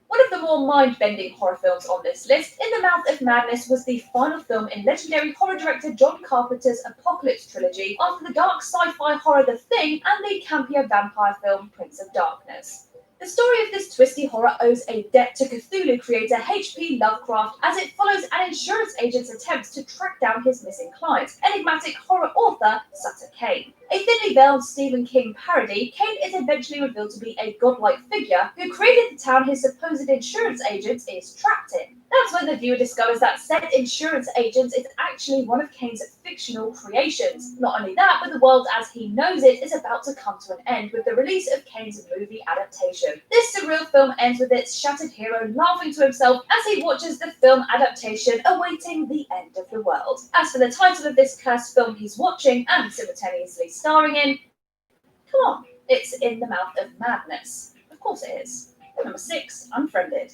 One of the more mind-bending horror films on this list, In the Mouth of Madness was the final film in legendary horror director John Carpenter's Apocalypse trilogy after the dark sci-fi horror The Thing and the campier vampire film Prince of Darkness. The story of this twisty horror owes a debt to Cthulhu creator H.P. Lovecraft, as it follows an insurance agent's attempts to track down his missing client, enigmatic horror author Sutter Kane. A thinly veiled Stephen King parody, Kane is eventually revealed to be a godlike figure who created the town his supposed insurance agent is trapped in. That's when the viewer discovers that said insurance agent is actually one of Kane's fictional creations. Not only that, but the world as he knows it is about to come to an end with the release of Kane's movie adaptation. This surreal film ends with its shattered hero laughing to himself as he watches the film adaptation awaiting the end of the world. As for the title of this cursed film he's watching and simultaneously starring in, come on, it's In the Mouth of Madness. Of course it is. Number 6, Unfriended.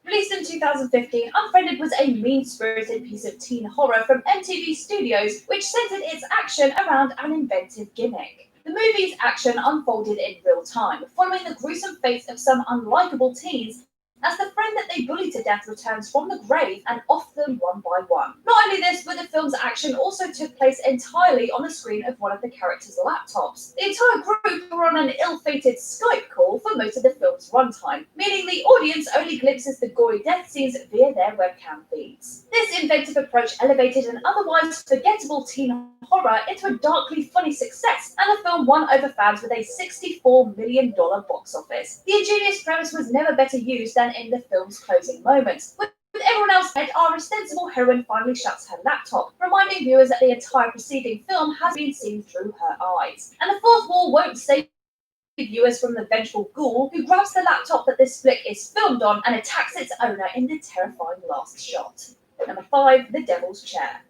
Released in 2015, Unfriended was a mean-spirited piece of teen horror from MTV Studios, which centered its action around an inventive gimmick. The movie's action unfolded in real time, following the gruesome fates of some unlikable teens as the friend that they bully to death returns from the grave and off them one by one. Not only this, but the film's action also took place entirely on the screen of one of the characters' laptops. The entire group were on an ill-fated Skype call for most of the film's runtime, meaning the audience only glimpses the gory death scenes via their webcam feeds. This inventive approach elevated an otherwise forgettable teen horror into a darkly funny success, and the film won over fans with a $64 million box office. The ingenious premise was never better used than in the film's closing moments. With everyone else dead, our ostensible heroine finally shuts her laptop, reminding viewers that the entire preceding film has been seen through her eyes. And the fourth wall won't save viewers from the vengeful ghoul who grabs the laptop that this flick is filmed on and attacks its owner in the terrifying last shot. Number 5, The Devil's Chair.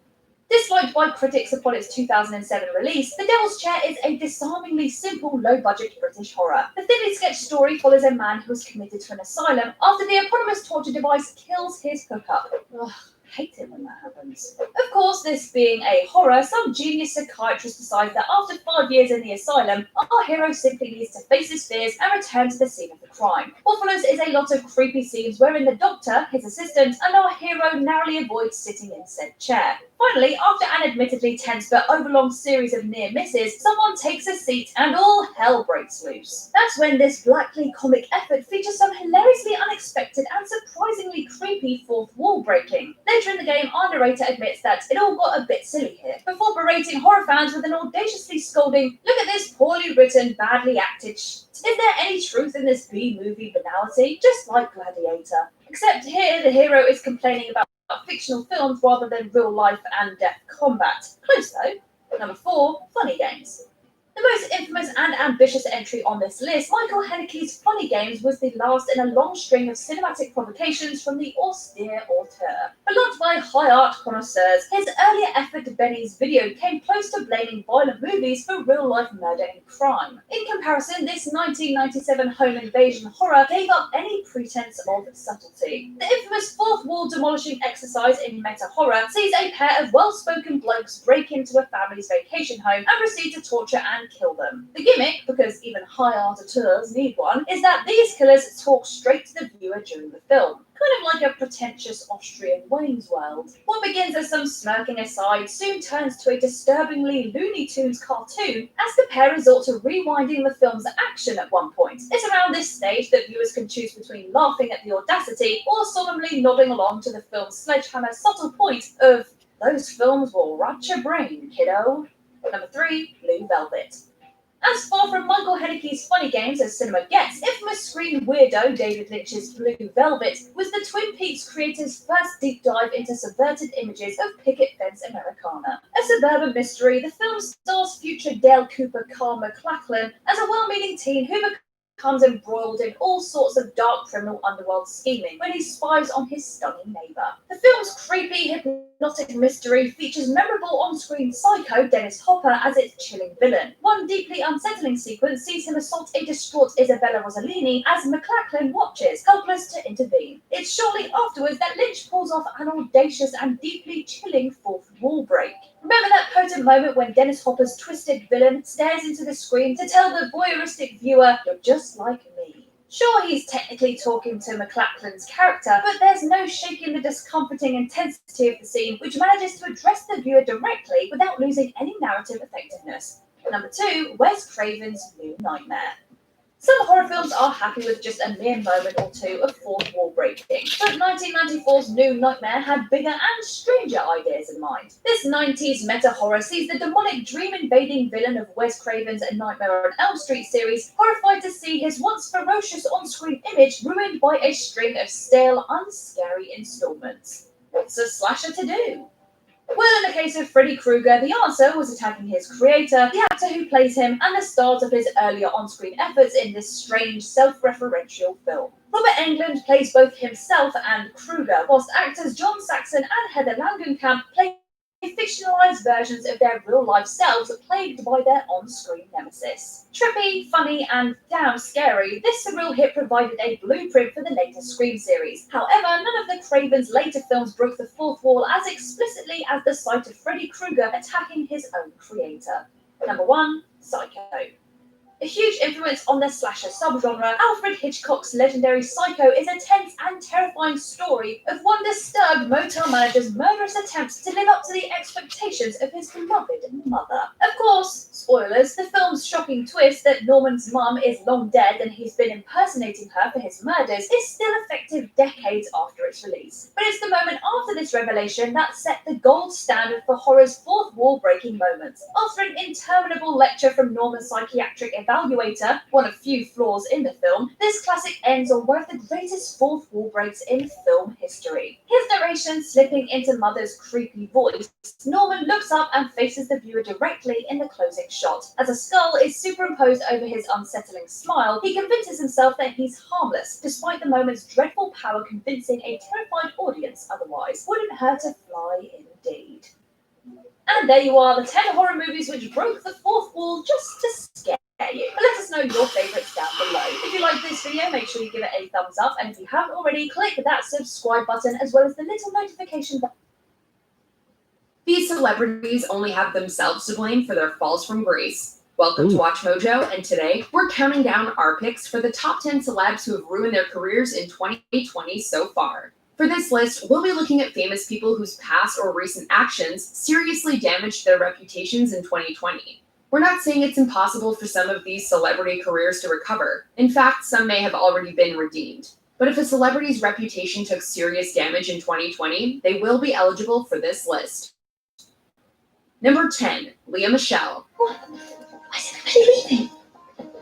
Disliked by critics upon its 2007 release, The Devil's Chair is a disarmingly simple, low-budget British horror. The thinly sketched story follows a man who is committed to an asylum after the eponymous torture device kills his hookup. Ugh, hate it when that happens. Of course, this being a horror, some genius psychiatrist decides that after 5 years in the asylum, our hero simply needs to face his fears and return to the scene of the crime. What follows is a lot of creepy scenes wherein the doctor, his assistant, and our hero narrowly avoid sitting in said chair. Finally, after an admittedly tense but overlong series of near misses, someone takes a seat and all hell breaks loose. That's when this blackly comic effort features some hilariously unexpected and surprisingly creepy fourth wall breaking. Later in the game, our narrator admits that it all got a bit silly here, before berating horror fans with an audaciously scolding, "Look at this poorly written, badly acted Is there any truth in this B-movie banality? Just like Gladiator." Except here, the hero is complaining about fictional films rather than real life and death combat. Close though. Number 4, Funny Games. The most infamous and ambitious entry on this list, Michael Haneke's Funny Games was the last in a long string of cinematic provocations from the austere auteur. Beloved by high art connoisseurs, his earlier effort, Benny's Video, came close to blaming violent movies for real-life murder and crime. In comparison, this 1997 home invasion horror gave up any pretense of subtlety. The infamous fourth wall demolishing exercise in meta horror sees a pair of well-spoken blokes break into a family's vacation home and proceed to torture and kill them. The gimmick, because even high art auteurs need one, is that these killers talk straight to the viewer during the film. Kind of like a pretentious Austrian Wayne's World. What begins as some smirking aside soon turns to a disturbingly Looney Tunes cartoon as the pair resort to rewinding the film's action at one point. It's around this stage that viewers can choose between laughing at the audacity or solemnly nodding along to the film's sledgehammer subtle point of, "Those films will rot your brain, kiddo." Number 3, Blue Velvet. As far from Michael Haneke's Funny Games as cinema gets, infamous screen weirdo David Lynch's Blue Velvet was the Twin Peaks creator's first deep dive into subverted images of picket fence Americana. A suburban mystery, the film stars future Dale Cooper Carl McLachlan as a well-meaning teen who becomes embroiled in all sorts of dark criminal underworld scheming when he spies on his stunning neighbour. The film's creepy, hypnotic mystery features memorable on-screen psycho Dennis Hopper as its chilling villain. One deeply unsettling sequence sees him assault a distraught Isabella Rossellini as McLachlan watches, helpless to intervene. It's shortly afterwards that Lynch pulls off an audacious and deeply chilling fourth wall break. Remember that potent moment when Dennis Hopper's twisted villain stares into the screen to tell the voyeuristic viewer, "You're just like me." Sure, he's technically talking to McLachlan's character, but there's no shaking the discomforting intensity of the scene, which manages to address the viewer directly without losing any narrative effectiveness. Number 2, Wes Craven's New Nightmare. Some horror films are happy with just a mere moment or two of fourth wall breaking, but 1994's New Nightmare had bigger and stranger ideas in mind. This 90s meta horror sees the demonic dream-invading villain of Wes Craven's Nightmare on Elm Street series horrified to see his once ferocious on-screen image ruined by a string of stale, unscary installments. What's a slasher to do? Well, in the case of Freddy Krueger, the answer was attacking his creator, the actor who plays him, and the start of his earlier on-screen efforts in this strange, self-referential film. Robert Englund plays both himself and Krueger, whilst actors John Saxon and Heather Langenkamp play fictionalized versions of their real-life selves plagued by their on-screen nemesis. Trippy, funny, and damn scary, this surreal hit provided a blueprint for the later Scream series. However, none of the Craven's later films broke the fourth wall as explicitly as the sight of Freddy Krueger attacking his own creator. Number 1, Psycho. A huge influence on the slasher subgenre, Alfred Hitchcock's legendary Psycho is a tense and terrifying story of one disturbed motel manager's murderous attempts to live up to the expectations of his beloved mother. Of course, spoilers, the film's shocking twist that Norman's mum is long dead and he's been impersonating her for his murders is still effective decades after its release. But it's the moment after this revelation that set the gold standard for horror's fourth wall breaking moments. After an interminable lecture from Norman's psychiatric evaluator, one of few flaws in the film, this classic ends on one of the greatest fourth wall breaks in film history. His narration slipping into Mother's creepy voice, Norman looks up and faces the viewer directly in the closing shot. As a skull is superimposed over his unsettling smile, he convinces himself that he's harmless, despite the moment's dreadful power convincing a terrified audience otherwise. Wouldn't hurt a fly indeed. And there you are, the 10 horror movies which broke the fourth wall just to scare you. But let us know your favourites down below. If you like this video, make sure you give it a thumbs up, and if you haven't already, click that subscribe button as well as the little notification button. These celebrities only have themselves to blame for their falls from grace. Welcome to Watch Mojo, and today we're counting down our picks for the top 10 celebs who have ruined their careers in 2020 so far. For this list, we'll be looking at famous people whose past or recent actions seriously damaged their reputations in 2020. We're not saying it's impossible for some of these celebrity careers to recover. In fact, some may have already been redeemed. But if a celebrity's reputation took serious damage in 2020, they will be eligible for this list. Number 10, Lea Michele. Why is everybody leaving?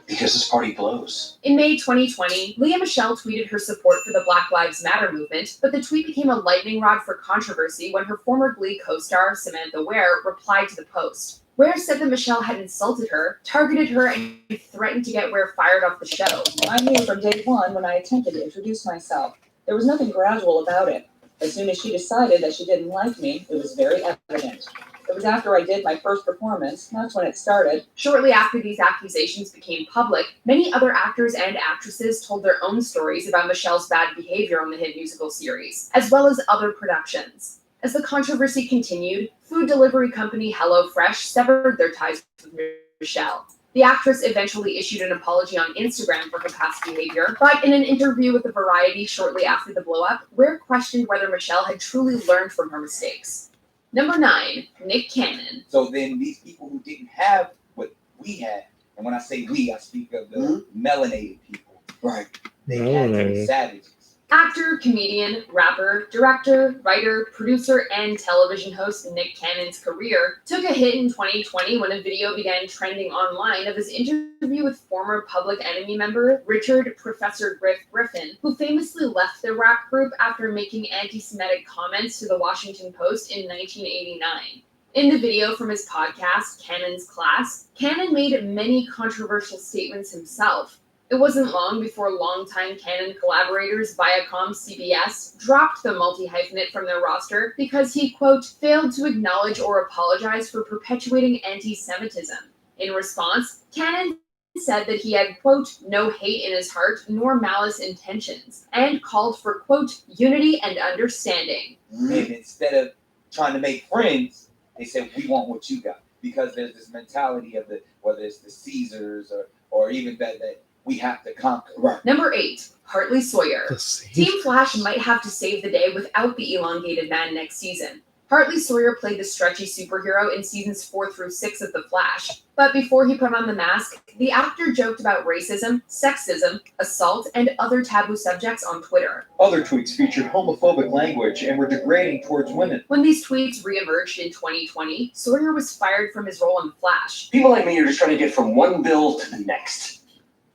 Because this party blows. In May 2020, Lea Michele tweeted her support for the Black Lives Matter movement, but the tweet became a lightning rod for controversy when her former Glee co-star, Samantha Ware, replied to the post. Ware said that Michelle had insulted her, targeted her, and threatened to get Ware fired off the show. I knew from day one when I attempted to introduce myself. There was nothing gradual about it. As soon as she decided that she didn't like me, it was very evident. It was after I did my first performance, that's when it started. Shortly after these accusations became public, many other actors and actresses told their own stories about Michelle's bad behavior on the hit musical series, as well as other productions. As the controversy continued, food delivery company HelloFresh severed their ties with Michelle. The actress eventually issued an apology on Instagram for her past behavior, but in an interview with Variety shortly after the blow-up, Ware questioned whether Michelle had truly learned from her mistakes. Number 9, Nick Cannon. So then these people who didn't have what we had, and when I say we, I speak of the melanated people. Right. They had to be savages. Actor, comedian, rapper, director, writer, producer, and television host Nick Cannon's career took a hit in 2020 when a video began trending online of his interview with former Public Enemy member Richard Professor Griffin, who famously left the rap group after making anti-Semitic comments to the Washington Post in 1989. In the video from his podcast, Cannon's Class, Cannon made many controversial statements himself. It wasn't long before longtime Cannon collaborators Viacom CBS dropped the multi-hyphenate from their roster because he, quote, failed to acknowledge or apologize for perpetuating anti-Semitism. In response, Cannon said that he had, quote, no hate in his heart nor malice intentions, and called for, quote, unity and understanding. And instead of trying to make friends, they said, we want what you got. Because there's this mentality of whether it's the Caesars or even that we have to conquer. Right. Number 8, Hartley Sawyer. Team Flash might have to save the day without the elongated man next season. Hartley Sawyer played the stretchy superhero in seasons 4 through 6 of The Flash. But before he put on the mask, the actor joked about racism, sexism, assault, and other taboo subjects on Twitter. Other tweets featured homophobic language and were degrading towards women. When these tweets reemerged in 2020, Sawyer was fired from his role on The Flash. People like me are just trying to get from one bill to the next.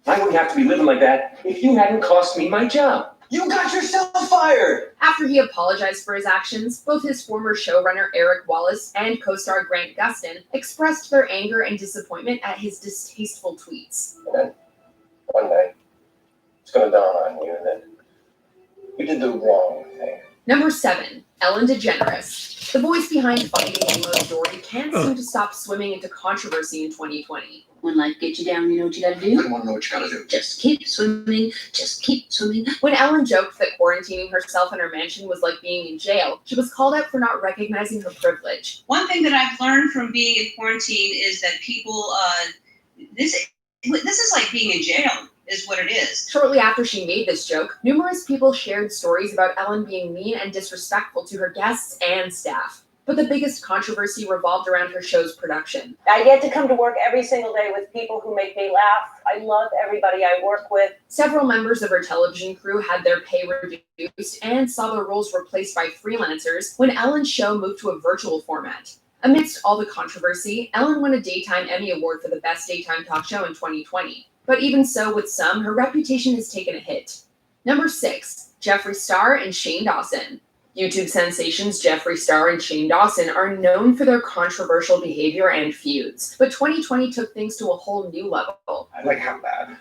I wouldn't have to be living like that if you hadn't cost me my job. You got yourself fired! After he apologized for his actions, both his former showrunner Eric Wallace and co-star Grant Gustin expressed their anger and disappointment at his distasteful tweets. And then, one day, it's going to dawn on you that you did the wrong thing. Number 7, Ellen DeGeneres. The voice behind Finding Nemo's Dory can't seem to stop swimming into controversy in 2020. When life gets you down, you know what you gotta do? I want to know what you got to do. Just keep swimming, just keep swimming. When Ellen joked that quarantining herself in her mansion was like being in jail, she was called out for not recognizing her privilege. One thing that I've learned from being in quarantine is that people, this This is like being in jail, is what it is. Shortly after she made this joke, numerous people shared stories about Ellen being mean and disrespectful to her guests and staff. But the biggest controversy revolved around her show's production. I get to come to work every single day with people who make me laugh. I love everybody I work with. Several members of her television crew had their pay reduced and saw their roles replaced by freelancers when Ellen's show moved to a virtual format. Amidst all the controversy, Ellen won a Daytime Emmy Award for the Best Daytime Talk Show in 2020. But even so, with some, her reputation has taken a hit. Number 6, Jeffree Star and Shane Dawson. YouTube sensations Jeffree Star and Shane Dawson are known for their controversial behavior and feuds, but 2020 took things to a whole new level. Like how bad?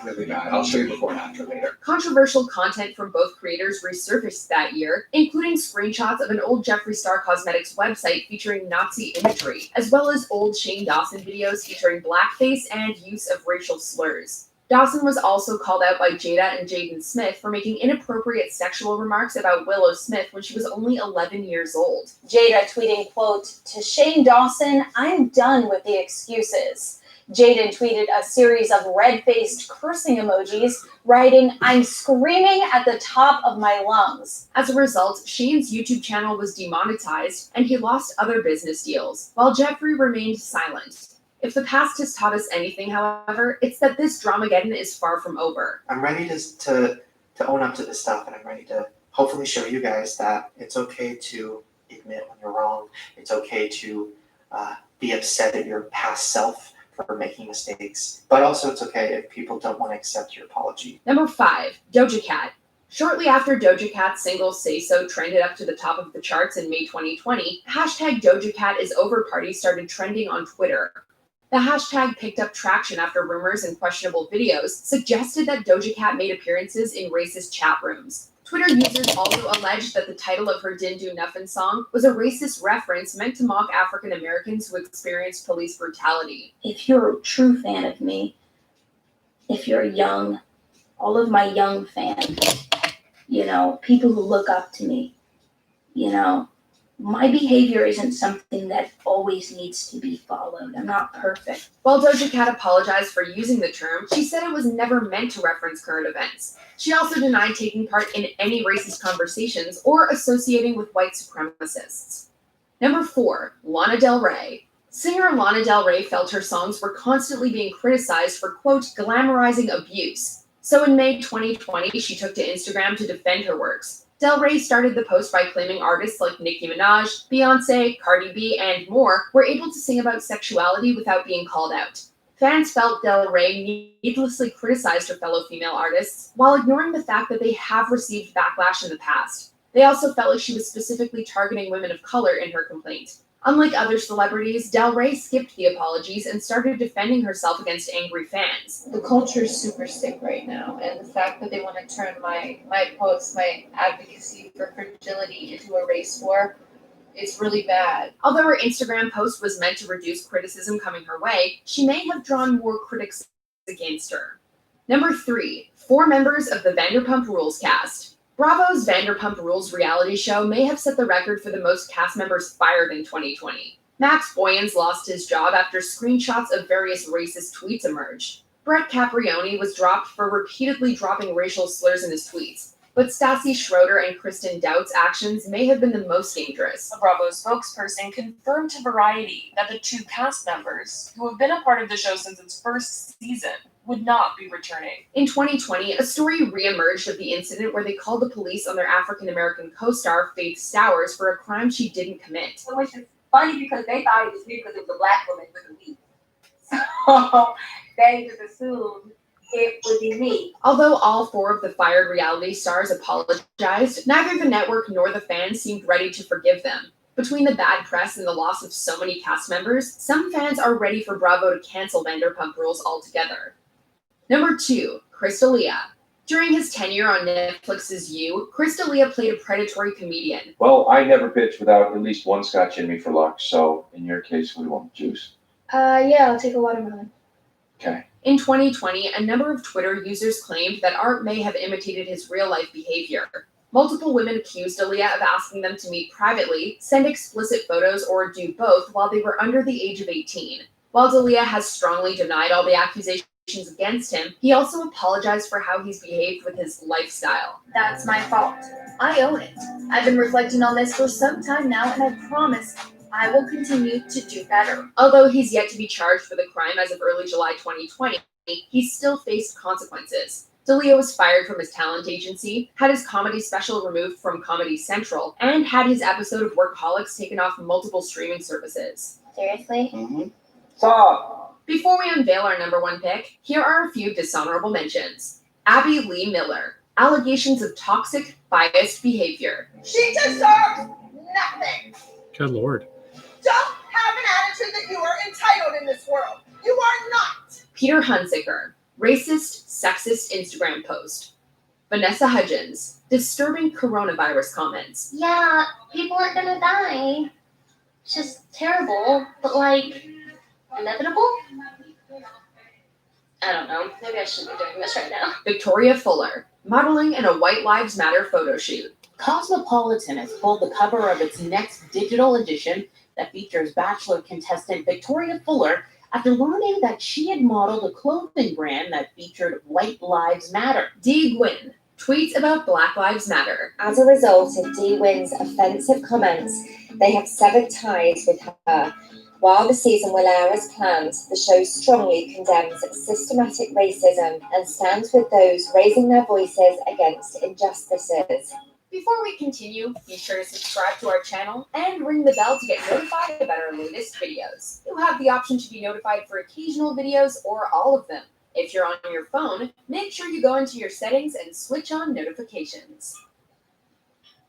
Really bad. I'll show you before and after later. Controversial content from both creators resurfaced that year, including screenshots of an old Jeffree Star Cosmetics website featuring Nazi imagery, as well as old Shane Dawson videos featuring blackface and use of racial slurs. Dawson was also called out by Jada and Jaden Smith for making inappropriate sexual remarks about Willow Smith when she was only 11 years old. Jada tweeting, quote, "To Shane Dawson, I'm done with the excuses." Jaden tweeted a series of red-faced cursing emojis, writing, "I'm screaming at the top of my lungs." As a result, Shane's YouTube channel was demonetized and he lost other business deals, while Jeffree remained silent. If the past has taught us anything, however, it's that this Dramageddon is far from over. I'm ready to own up to this stuff, and I'm ready to hopefully show you guys that it's okay to admit when you're wrong. It's okay to be upset at your past self for making mistakes, but also it's okay if people don't want to accept your apology. Number 5, Doja Cat. Shortly after Doja Cat's single Say So trended up to the top of the charts in May 2020, hashtag Doja Cat is over party started trending on Twitter. The hashtag picked up traction after rumors and questionable videos suggested that Doja Cat made appearances in racist chat rooms. Twitter users also alleged that the title of her Din Do Nuffin song was a racist reference meant to mock African Americans who experienced police brutality. If you're a true fan of me, if you're young, all of my young fans, people who look up to me, my behavior isn't something that always needs to be followed. I'm not perfect. While Doja Cat apologized for using the term, she said it was never meant to reference current events. She also denied taking part in any racist conversations or associating with white supremacists. Number 4, Lana Del Rey. Singer Lana Del Rey felt her songs were constantly being criticized for, quote, glamorizing abuse. So in May 2020, she took to Instagram to defend her works. Del Rey started the post by claiming artists like Nicki Minaj, Beyonce, Cardi B, and more were able to sing about sexuality without being called out. Fans felt Del Rey needlessly criticized her fellow female artists while ignoring the fact that they have received backlash in the past. They also felt like she was specifically targeting women of color in her complaint. Unlike other celebrities, Del Rey skipped the apologies and started defending herself against angry fans. The culture is super sick right now, and the fact that they want to turn my posts, my advocacy for fragility into a race war, it's really bad. Although her Instagram post was meant to reduce criticism coming her way, she may have drawn more critics against her. Number 3, 4 members of the Vanderpump Rules cast. Bravo's Vanderpump Rules reality show may have set the record for the most cast members fired in 2020. Max Boyens lost his job after screenshots of various racist tweets emerged. Brett Caprioni was dropped for repeatedly dropping racial slurs in his tweets, but Stassi Schroeder and Kristen Dout's actions may have been the most dangerous. A Bravo spokesperson confirmed to Variety that the 2 cast members, who have been a part of the show since its first season, would not be returning. In 2020, a story re-emerged of the incident where they called the police on their African-American co-star, Faith Stowers, for a crime she didn't commit. Which is funny because they thought it was me because it was a black woman with a wig. So they just assumed it would be me. Although all 4 of the fired reality stars apologized, neither the network nor the fans seemed ready to forgive them. Between the bad press and the loss of so many cast members, some fans are ready for Bravo to cancel Vanderpump Rules altogether. Number 2, Chris D'Elia. During his tenure on Netflix's You, Chris D'Elia played a predatory comedian. Well, I never pitch without at least one scotch in me for luck, so in your case, we want juice. Yeah, I'll take a watermelon. Okay. In 2020, a number of Twitter users claimed that Art may have imitated his real-life behavior. Multiple women accused D'Elia of asking them to meet privately, send explicit photos, or do both while they were under the age of 18. While D'Elia has strongly denied all the accusations, against him, he also apologized for how he's behaved with his lifestyle. That's my fault. I own it. I've been reflecting on this for some time now, and I promise I will continue to do better. Although he's yet to be charged for the crime as of early July 2020, he still faced consequences. DeLeo was fired from his talent agency, had his comedy special removed from Comedy Central, and had his episode of Workaholics taken off multiple streaming services. Seriously? Mm-hmm. Stop. Before we unveil our number one pick, here are a few dishonorable mentions. Abby Lee Miller. Allegations of toxic, biased behavior. She deserves nothing. Good Lord. Don't have an attitude that you are entitled in this world. You are not. Peter Hunziker. Racist, sexist Instagram post. Vanessa Hudgens. Disturbing coronavirus comments. Yeah, people aren't gonna die. It's just terrible, but like, inevitable? I don't know. Maybe I shouldn't be doing this right now. Victoria Fuller. Modeling in a White Lives Matter photo shoot. Cosmopolitan has pulled the cover of its next digital edition that features Bachelor contestant Victoria Fuller after learning that she had modeled a clothing brand that featured White Lives Matter. Dee Gwynn tweets about Black Lives Matter. As a result of Dee Wynn's offensive comments, they have severed ties with her. While the season will air as planned, the show strongly condemns systematic racism and stands with those raising their voices against injustices. Before we continue, be sure to subscribe to our channel and ring the bell to get notified about our latest videos. You have the option to be notified for occasional videos or all of them. If you're on your phone, make sure you go into your settings and switch on notifications.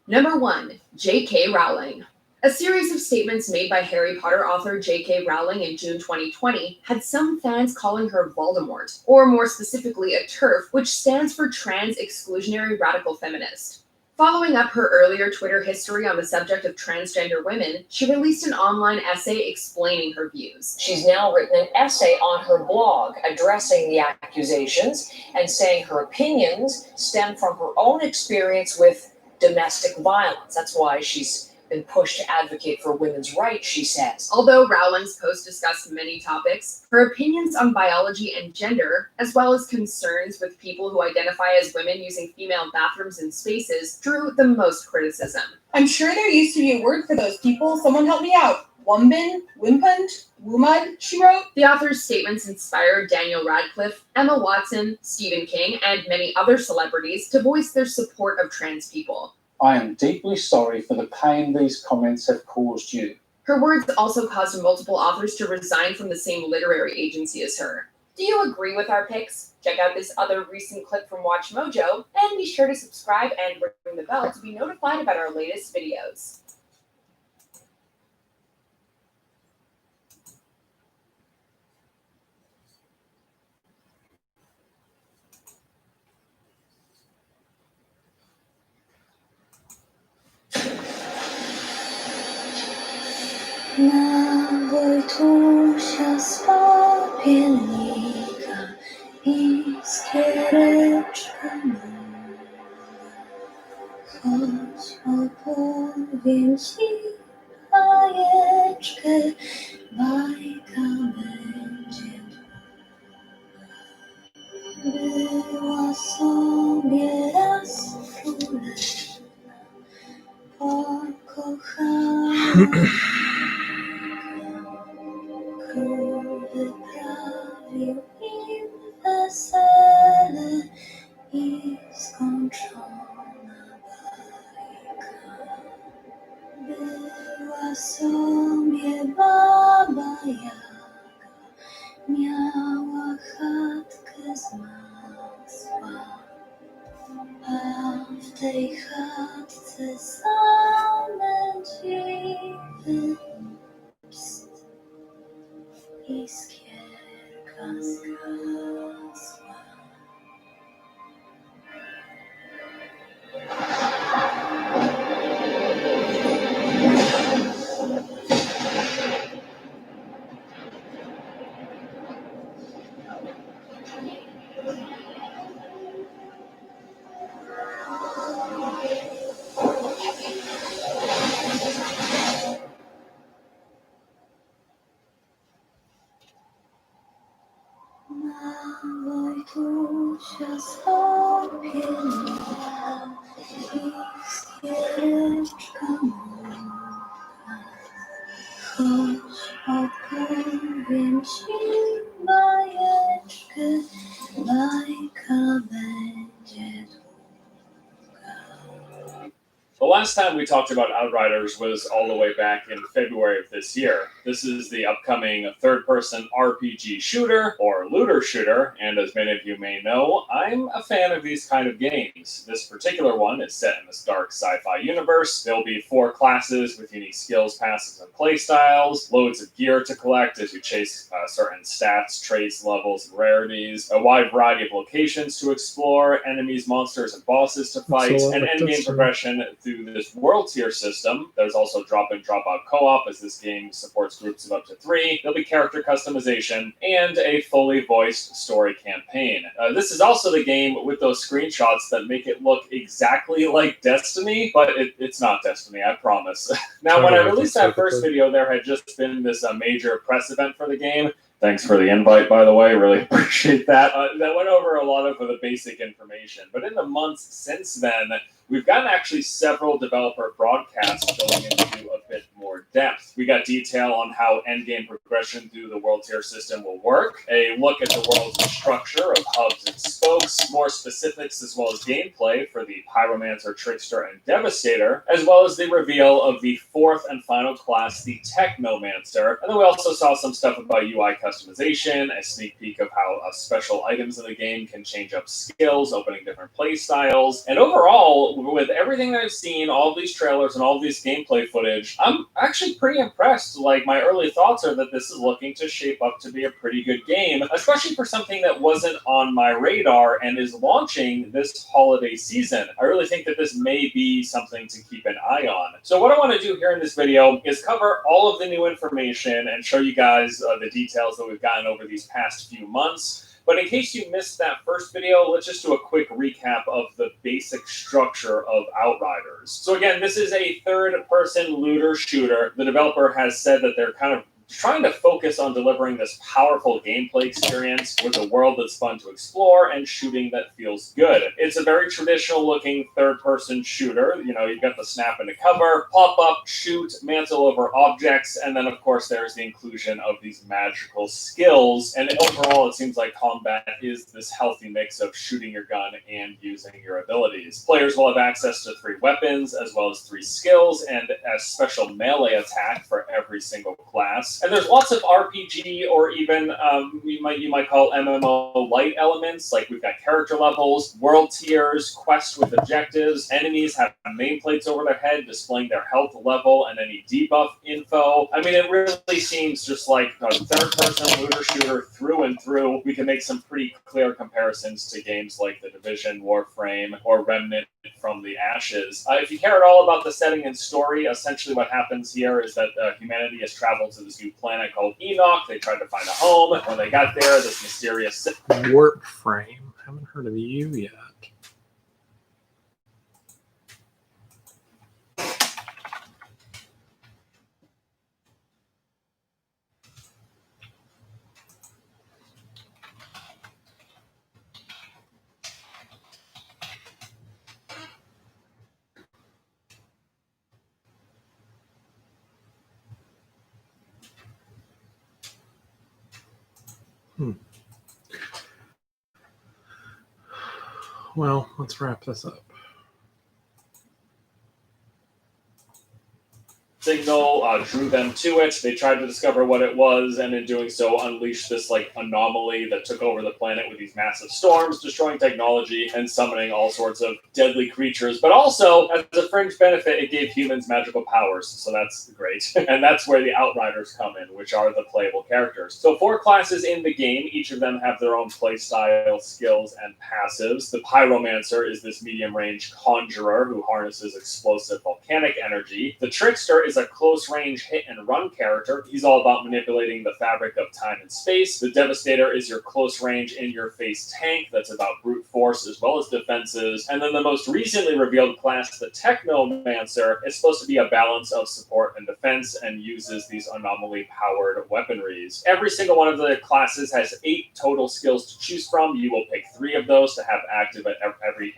Number 1. J.K. Rowling. A series of statements made by Harry Potter author J.K. Rowling in June 2020 had some fans calling her Voldemort, or more specifically a TERF, which stands for Trans Exclusionary Radical Feminist. Following up her earlier Twitter history on the subject of transgender women, she released an online essay explaining her views. She's now written an essay on her blog addressing the accusations and saying her opinions stem from her own experience with domestic violence. That's why she's been pushed to advocate for women's rights, she says. Although Rowling's post discussed many topics, her opinions on biology and gender, as well as concerns with people who identify as women using female bathrooms and spaces, drew the most criticism. I'm sure there used to be a word for those people. Someone help me out. Wumbin? Wimpund? Wumud? She wrote. The author's statements inspired Daniel Radcliffe, Emma Watson, Stephen King, and many other celebrities to voice their support of trans people. I am deeply sorry for the pain these comments have caused you. Her words also caused multiple authors to resign from the same literary agency as her. Do you agree with our picks? Check out this other recent clip from Watch Mojo, and be sure to subscribe and ring the bell to be notified about our latest videos. Na Wojtusia z popielnika iskiereczka ma. Chodź opowiem ci bajeczkę, bajka będzie długa. Była sobie raz królewna, pokochana. Król wyprawił im wesele i skończona bajka. Była sobie baba Jaga, miała chatkę z masła, a w tej chatce same dziwy. Iskierka zgasła. Na just hope you know he's here. Come on, convinci bajeczkę, bajka będzie. The last time we talked about Outriders was all the way back in February of this year. This is the upcoming third-person RPG shooter, or looter shooter, and as many of you may know, I'm a fan of these kind of games. This particular one is set in this dark sci-fi universe. There'll be 4 classes with unique skills, passives, and playstyles, loads of gear to collect as you chase certain stats, traits, levels, and rarities, a wide variety of locations to explore, enemies, monsters, and bosses to fight, and endgame progression through this world tier system. There's also drop-in, drop-out co-op, as this game supports groups of up to 3. There'll be character customization, and a fully voiced story campaign. This is also the game with those screenshots that make it look exactly like Destiny, but it's not Destiny, I promise. Now, when I released that first video, there had just been this major press event for the game. Thanks for the invite, by the way. Really appreciate that. That went over a lot of the basic information. But in the months since then, we've gotten actually several developer broadcasts going into a bit more depth. We got detail on how endgame progression through the world tier system will work, a look at the world's structure of hubs and spokes, more specifics as well as gameplay for the Pyromancer, Trickster, and Devastator, as well as the reveal of the 4th and final class, the Technomancer. And then we also saw some stuff about UI customization, a sneak peek of how special items in the game can change up skills, opening different play styles, and overall, with everything I've seen, all these trailers and all these gameplay footage, I'm actually pretty impressed. Like, my early thoughts are that this is looking to shape up to be a pretty good game, especially for something that wasn't on my radar and is launching this holiday season. I really think that this may be something to keep an eye on. So what I want to do here in this video is cover all of the new information and show you guys the details that we've gotten over these past few months. But in case you missed that first video, let's just do a quick recap of the basic structure of Outriders. So again, this is a third-person looter shooter. The developer has said that they're kind of trying to focus on delivering this powerful gameplay experience with a world that's fun to explore and shooting that feels good. It's a very traditional looking third-person shooter. You know, you've got the snap into cover, pop up, shoot, mantle over objects, and then of course there's the inclusion of these magical skills. And overall, it seems like combat is this healthy mix of shooting your gun and using your abilities. Players will have access to 3 weapons, as well as 3 skills, and a special melee attack for every single class. And there's lots of RPG or even you might call MMO light elements, like we've got character levels, world tiers, quests with objectives, enemies have nameplates over their head displaying their health level and any debuff info. I mean, it really seems just like a third-person looter shooter through and through. We can make some pretty clear comparisons to games like The Division, Warframe, or Remnant from the Ashes. If you care at all about the setting and story, essentially what happens here is that humanity has traveled to this new planet called Enoch. They tried to find a home. When they got there, this mysterious Warframe. Haven't heard of you yet. Well, let's wrap this up. Signal drew them to it. They tried to discover what it was, and in doing so unleashed this anomaly that took over the planet with these massive storms, destroying technology and summoning all sorts of deadly creatures. But also, as a fringe benefit, it gave humans magical powers, so that's great. And that's where the Outriders come in, which are the playable characters. So 4 classes in the game. Each of them have their own playstyle, skills, and passives. The Pyromancer is this medium-range conjurer who harnesses explosive volcanic energy. The Trickster is a close close-range hit-and-run character. He's all about manipulating the fabric of time and space. The Devastator is your close-range, in-your-face tank that's about brute force as well as defenses. And then the most recently revealed class, the Technomancer, is supposed to be a balance of support and defense and uses these anomaly-powered weaponries. Every single one of the classes has 8 total skills to choose from. You will pick 3 of those to have active at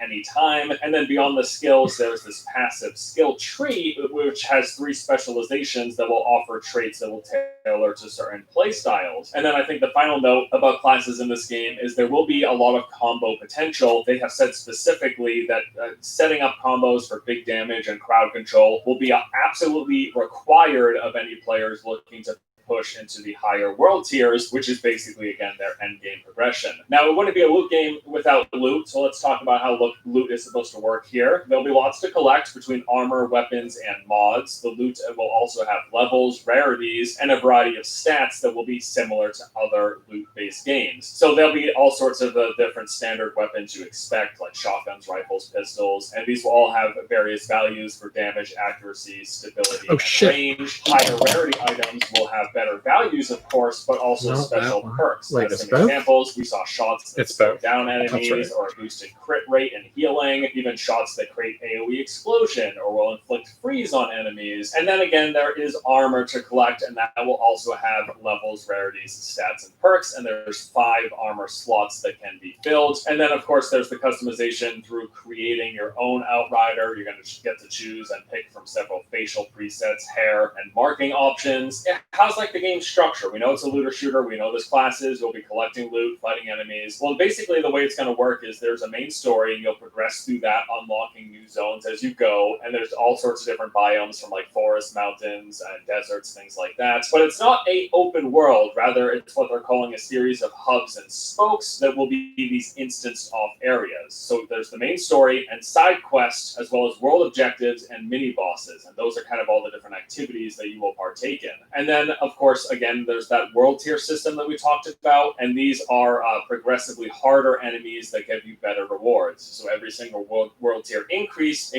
any time. And then beyond the skills, there's this passive skill tree, which has 3 specializations that will offer traits that will tailor to certain play styles. And then I think the final note about classes in this game is there will be a lot of combo potential. They have said specifically that setting up combos for big damage and crowd control will be absolutely required of any players looking to push into the higher world tiers, which is basically, again, their end game progression. Now, it wouldn't be a loot game without loot, so let's talk about how loot is supposed to work here. There'll be lots to collect between armor, weapons, and mods. The loot will also have levels, rarities, and a variety of stats that will be similar to other loot-based games. So there'll be all sorts of different standard weapons you expect, like shotguns, rifles, pistols, and these will all have various values for damage, accuracy, stability, and range. Higher rarity items will have better values, of course, but also special perks. Wait, As it's some both? examples, we saw shots that slow down enemies, right. or a boosted crit rate and healing, even shots that create AoE explosion, or will inflict freeze on enemies. And then again, there is armor to collect, and that will also have levels, rarities, stats, and perks, and there's 5 armor slots that can be filled. And then, of course, there's the customization through creating your own Outrider. You're going to get to choose and pick from several facial presets, hair, and marking options. How's the game structure? We know it's a looter shooter. We know there's classes. We'll be collecting loot, fighting enemies. Well, basically the way it's going to work is there's a main story, and you'll progress through that, unlocking new zones as you go. And there's all sorts of different biomes from like forests, mountains, and deserts, things like that. But it's not a open world. Rather, it's what they're calling a series of hubs and spokes that will be these instanced off areas. So there's the main story and side quests, as well as world objectives and mini bosses. And those are kind of all the different activities that you will partake in. And then, of course, again, there's that world tier system that we talked about, and these are progressively harder enemies that give you better rewards. So every single world tier increases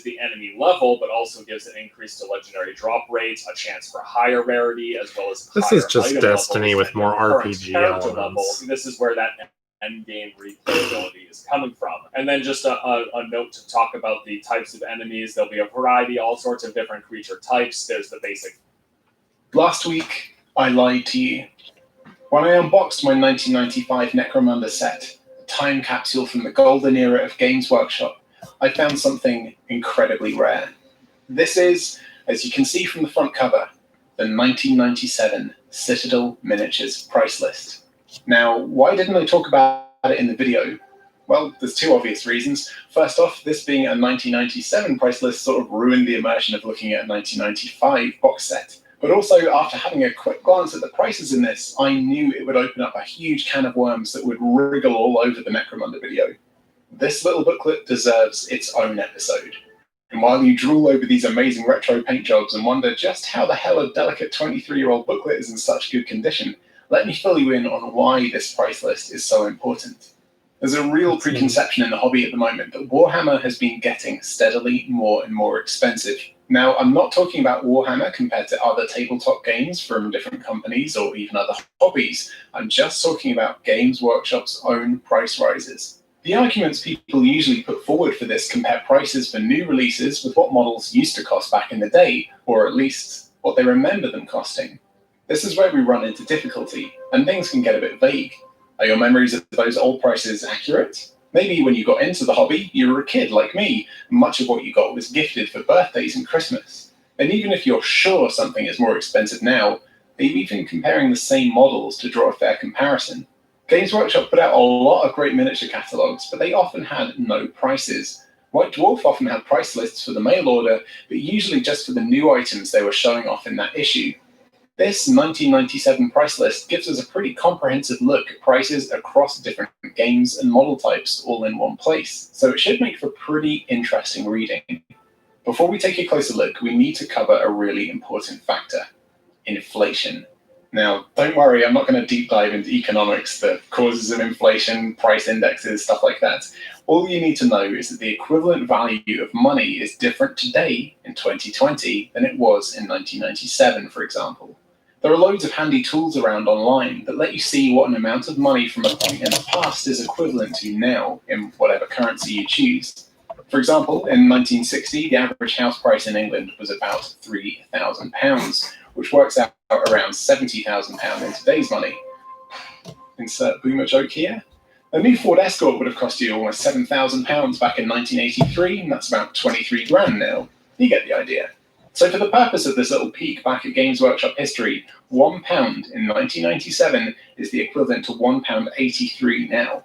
the enemy level, but also gives an increase to legendary drop rates, a chance for higher rarity, as well as This is just Destiny with more RPG elements. This is where that end game replayability is coming from. And then just a note to talk about the types of enemies. There'll be a variety, all sorts of different creature types. There's the basic. Last week, I lied to you. When I unboxed my 1995 Necromunda set, a time capsule from the golden era of Games Workshop, I found something incredibly rare. This is, as you can see from the front cover, the 1997 Citadel Miniatures price list. Now, why didn't I talk about it in the video? Well, there's 2 obvious reasons. First off, this being a 1997 price list sort of ruined the immersion of looking at a 1995 box set. But also, after having a quick glance at the prices in this, I knew it would open up a huge can of worms that would wriggle all over the Necromunda video. This little booklet deserves its own episode. And while you drool over these amazing retro paint jobs and wonder just how the hell a delicate 23-year-old booklet is in such good condition, let me fill you in on why this price list is so important. There's a real preconception in the hobby at the moment that Warhammer has been getting steadily more and more expensive. Now, I'm not talking about Warhammer compared to other tabletop games from different companies or even other hobbies. I'm just talking about Games Workshop's own price rises. The arguments people usually put forward for this compare prices for new releases with what models used to cost back in the day, or at least what they remember them costing. This is where we run into difficulty, and things can get a bit vague. Are your memories of those old prices accurate? Maybe when you got into the hobby, you were a kid like me, and much of what you got was gifted for birthdays and Christmas. And even if you're sure something is more expensive now, are you even comparing the same models to draw a fair comparison? Games Workshop put out a lot of great miniature catalogues, but they often had no prices. White Dwarf often had price lists for the mail order, but usually just for the new items they were showing off in that issue. This 1997 price list gives us a pretty comprehensive look at prices across different games and model types all in one place, so it should make for pretty interesting reading. Before we take a closer look, we need to cover a really important factor: inflation. Now, don't worry, I'm not going to deep dive into economics, the causes of inflation, price indexes, stuff like that. All you need to know is that the equivalent value of money is different today in 2020 than it was in 1997, for example. There are loads of handy tools around online that let you see what an amount of money from a point in the past is equivalent to now in whatever currency you choose. For example, in 1960, the average house price in England was about £3,000, which works out around £70,000 in today's money. Insert boomer joke here. A new Ford Escort would have cost you almost £7,000 back in 1983, and that's about 23 grand now. You get the idea. So for the purpose of this little peek back at Games Workshop history, £1 in 1997 is the equivalent to £1.83 now.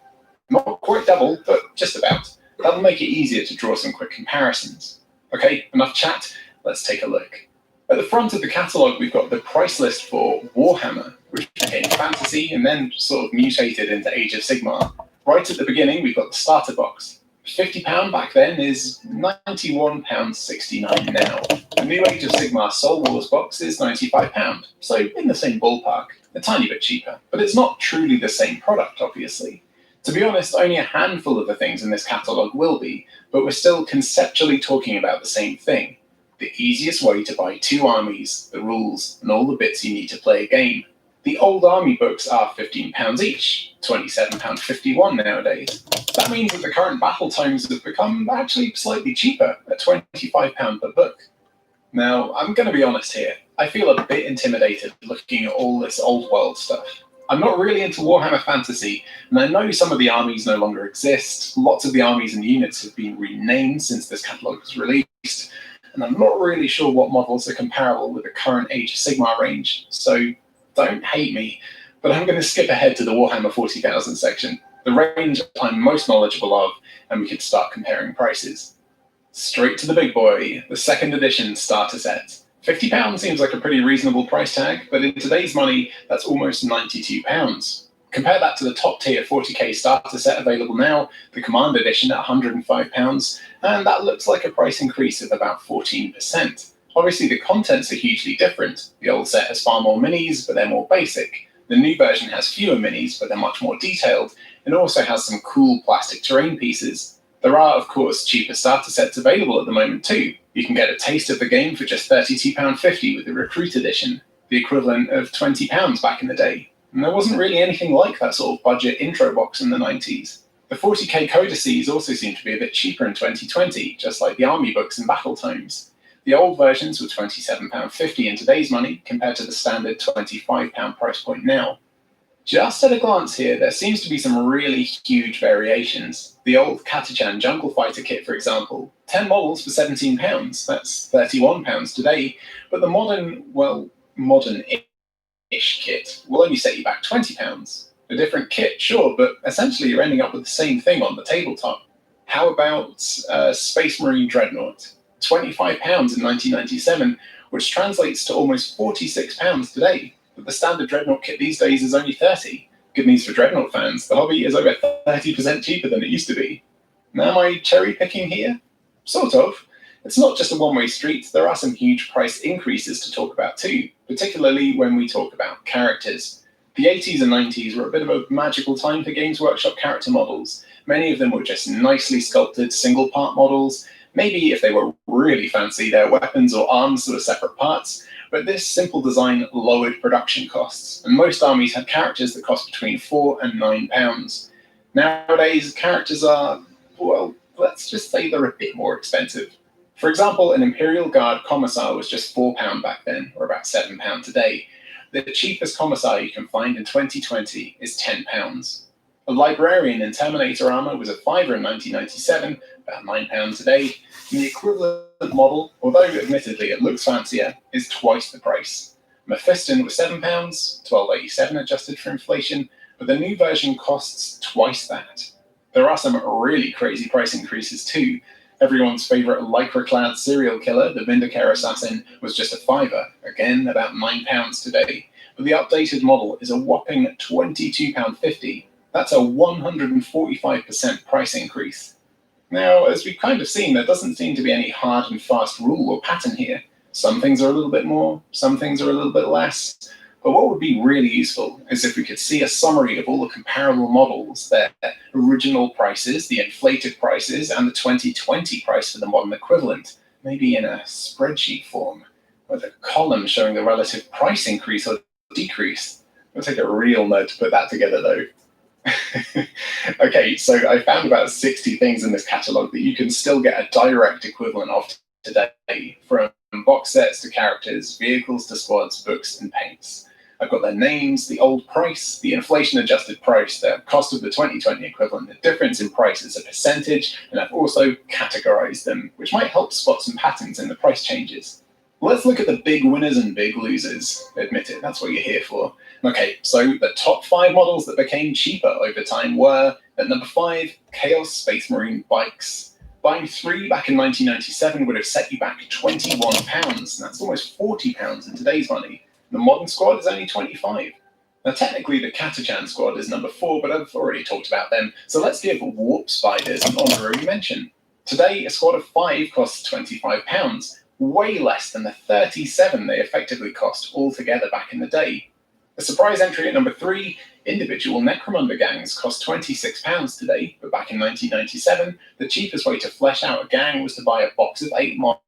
Not quite double, but just about. That'll make it easier to draw some quick comparisons. Okay, enough chat, let's take a look. At the front of the catalogue, we've got the price list for Warhammer, which became Fantasy and then sort of mutated into Age of Sigmar. Right at the beginning, we've got the starter box. £50 back then is £91.69 now. The new Age of Sigmar Soul Wars box is £95, so in the same ballpark, a tiny bit cheaper. But it's not truly the same product, obviously. To be honest, only a handful of the things in this catalogue will be, but we're still conceptually talking about the same thing. The easiest way to buy 2 armies, the rules, and all the bits you need to play a game. The old army books are £15 each, £27.51 nowadays. That means that the current battle tomes have become actually slightly cheaper at £25 per book. Now, I'm going to be honest here. I feel a bit intimidated looking at all this old world stuff. I'm not really into Warhammer Fantasy, and I know some of the armies no longer exist. Lots of the armies and units have been renamed since this catalogue was released, and I'm not really sure what models are comparable with the current Age of Sigmar range, so don't hate me, but I'm going to skip ahead to the Warhammer 40,000 section, the range I'm most knowledgeable of, and we can start comparing prices. Straight to the big boy, the 2nd edition starter set. £50 seems like a pretty reasonable price tag, but in today's money, that's almost £92. Compare that to the top tier 40k starter set available now, the Command Edition at £105, and that looks like a price increase of about 14%. Obviously, the contents are hugely different. The old set has far more minis, but they're more basic. The new version has fewer minis, but they're much more detailed, and also has some cool plastic terrain pieces. There are, of course, cheaper starter sets available at the moment too. You can get a taste of the game for just £32.50 with the Recruit Edition, the equivalent of £20 back in the day. And there wasn't really anything like that sort of budget intro box in the 90s. The 40k codices also seem to be a bit cheaper in 2020, just like the army books and battle tomes. The old versions were £27.50 in today's money, compared to the standard £25 price point now. Just at a glance here, there seems to be some really huge variations. The old Catachan Jungle Fighter kit, for example, 10 models for £17, that's £31 today, but the modern-ish kit will only set you back £20. A different kit, sure, but essentially you're ending up with the same thing on the tabletop. How about Space Marine Dreadnought? £25 in 1997, which translates to almost £46 today. But the standard Dreadnought kit these days is only £30. Good news for Dreadnought fans, the hobby is over 30% cheaper than it used to be. Now am I cherry picking here? Sort of. It's not just a one-way street, there are some huge price increases to talk about too, particularly when we talk about characters. The 80s and 90s were a bit of a magical time for Games Workshop character models. Many of them were just nicely sculpted single-part models. Maybe if they were really fancy, their weapons or arms were separate parts, but this simple design lowered production costs, and most armies had characters that cost between £4 and £9. Nowadays, characters are, well, let's just say they're a bit more expensive. For example, an Imperial Guard Commissar was just £4 back then, or about £7 today. The cheapest Commissar you can find in 2020 is £10. A Librarian in Terminator armor was a £5 in 1997, about £9 today, and the equivalent model, although admittedly it looks fancier, is twice the price. Mephiston was £7, £12.87 adjusted for inflation, but the new version costs twice that. There are some really crazy price increases too. Everyone's favourite lycra-clad serial killer, the Vindicare Assassin, was just a £5, again about £9 today, but the updated model is a whopping £22.50. That's a 145% price increase. Now, as we've kind of seen, there doesn't seem to be any hard and fast rule or pattern here. Some things are a little bit more, some things are a little bit less. But what would be really useful is if we could see a summary of all the comparable models, their original prices, the inflated prices, and the 2020 price for the modern equivalent, maybe in a spreadsheet form, with a column showing the relative price increase or decrease. It'll take a real nerd to put that together, though. Okay, so I found about 60 things in this catalogue that you can still get a direct equivalent of today, from box sets to characters, vehicles to squads, books, and paints. I've got their names, the old price, the inflation-adjusted price, the cost of the 2020 equivalent, the difference in price as a percentage, and I've also categorized them, which might help spot some patterns in the price changes. Let's look at the big winners and big losers. Admit it, that's what you're here for. Okay, so the top 5 models that became cheaper over time were, at number 5, Chaos Space Marine bikes. Buying 3 back in 1997 would have set you back £21, and that's almost £40 in today's money. The modern squad is only 25. Now technically the Katachan squad is number 4, but I've already talked about them, so let's give Warp Spiders an honorary mention. Today, a squad of 5 costs £25, way less than the 37 they effectively cost altogether back in the day. A surprise entry at number 3, individual Necromunda gangs cost £26 today, but back in 1997, the cheapest way to flesh out a gang was to buy a box of 8 models,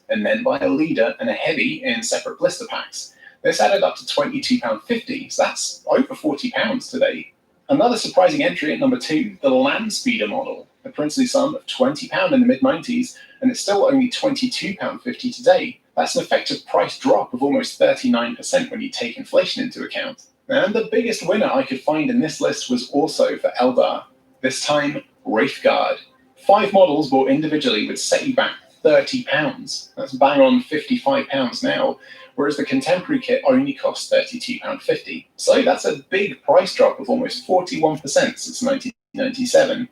and then buy a leader and a heavy in separate blister packs. This added up to £22.50, so that's over £40 today. Another surprising entry at number 2, the Land Speeder model, a princely sum of £20 in the mid-90s, and it's still only £22.50 today. That's an effective price drop of almost 39% when you take inflation into account. And the biggest winner I could find in this list was also for Eldar. This time, Wraithguard. 5 models bought individually would set you back £30. That's bang on £55 now, whereas the contemporary kit only costs £32.50. So that's a big price drop of almost 41% since 1997.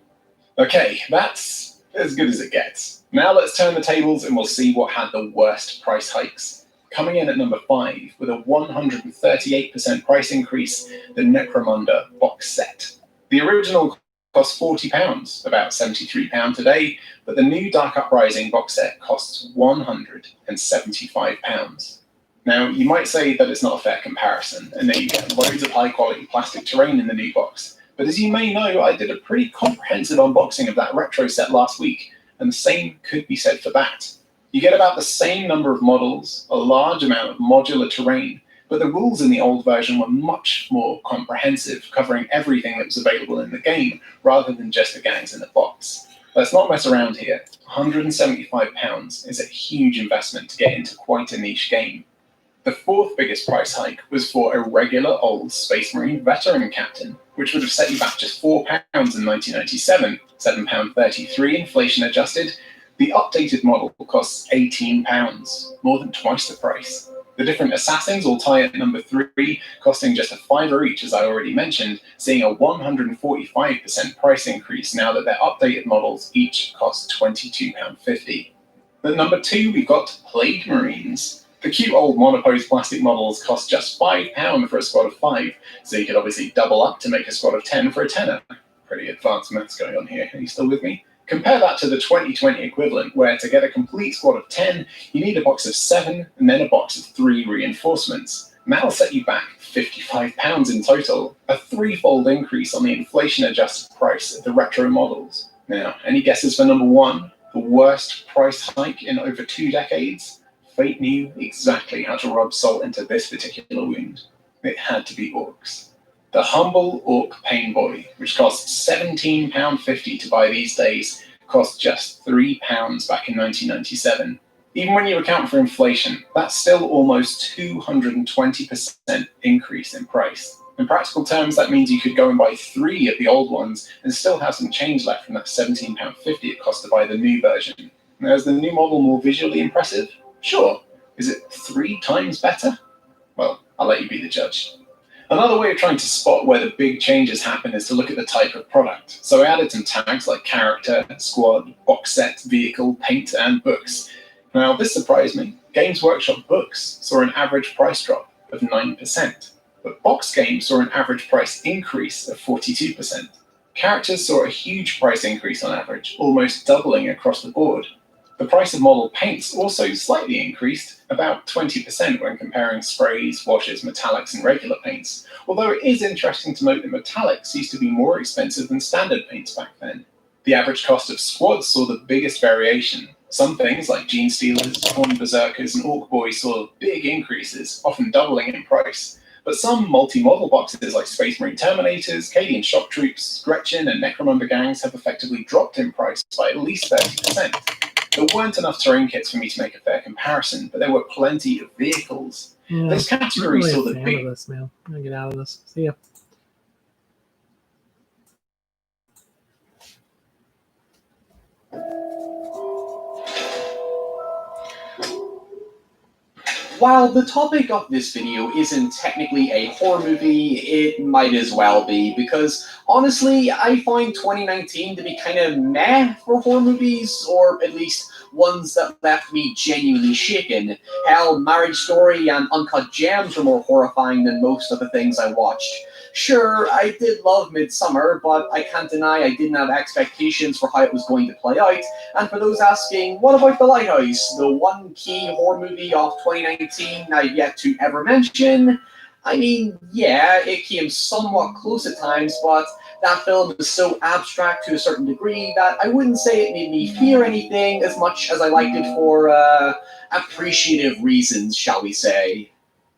Okay, that's as good as it gets. Now let's turn the tables and we'll see what had the worst price hikes. Coming in at number 5 with a 138% price increase, the Necromunda box set. The original costs £40, about £73 today, but the new Dark Uprising box set costs £175. Now, you might say that it's not a fair comparison, and that you get loads of high-quality plastic terrain in the new box. But as you may know, I did a pretty comprehensive unboxing of that retro set last week, and the same could be said for that. You get about the same number of models, a large amount of modular terrain, but the rules in the old version were much more comprehensive, covering everything that was available in the game, rather than just the gangs in the box. Let's not mess around here. £175 is a huge investment to get into quite a niche game. The 4th biggest price hike was for a regular old Space Marine veteran captain, which would have set you back just £4 in 1997, £7.33 inflation adjusted. The updated model costs £18, more than twice the price. The different assassins all tie at number 3, costing just a £5 each, as I already mentioned, seeing a 145% price increase now that their updated models each cost £22.50. At number 2, we've got Plague Marines. The cute old monopose plastic models cost just £5 for a squad of 5, so you could obviously double up to make a squad of 10 for a tenner. Pretty advanced maths going on here. Are you still with me? Compare that to the 2020 equivalent, where to get a complete squad of 10, you need a box of 7 and then a box of 3 reinforcements. And that'll set you back £55 in total, a 3-fold increase on the inflation-adjusted price of the retro models. Now, any guesses for number 1? The worst price hike in over 2 decades? Fate knew exactly how to rub salt into this particular wound. It had to be orcs. The humble orc pain boy, which costs £17.50 to buy these days, cost just £3 back in 1997. Even when you account for inflation, that's still almost 220% increase in price. In practical terms, that means you could go and buy 3 of the old ones and still have some change left from that £17.50 it cost to buy the new version. Now, is the new model more visually impressive? Sure. Is it 3 times better? Well, I'll let you be the judge. Another way of trying to spot where the big changes happen is to look at the type of product. So I added some tags like character, squad, box set, vehicle, paint, and books. Now, this surprised me. Games Workshop books saw an average price drop of 9%, but box games saw an average price increase of 42%. Characters saw a huge price increase on average, almost doubling across the board. The price of model paints also slightly increased, about 20% when comparing sprays, washes, metallics, and regular paints, although it is interesting to note that metallics used to be more expensive than standard paints back then. The average cost of squads saw the biggest variation. Some things like Gene Stealers, Horn Berserkers, and Orc Boys saw big increases, often doubling in price. But some multi-model boxes like Space Marine Terminators, Cadian Shock Troops, Gretchen, and Necromunda gangs have effectively dropped in price by at least 30%. There weren't enough terrain kits for me to make a fair comparison, but there were plenty of vehicles. Yeah, This category I'm not really saw a the fan big... of this, man. I'm gonna get out of this. See ya. While the topic of this video isn't technically a horror movie, it might as well be, because honestly, I find 2019 to be kind of meh for horror movies, or at least ones that left me genuinely shaken. Hell, Marriage Story and Uncut Gems were more horrifying than most of the things I watched. Sure, I did love Midsummer, but I can't deny I didn't have expectations for how it was going to play out. And for those asking, what about The Lighthouse, the one key horror movie of 2019 I've yet to ever mention? I mean, yeah, it came somewhat close at times, but that film is so abstract to a certain degree that I wouldn't say it made me fear anything as much as I liked it for appreciative reasons, shall we say.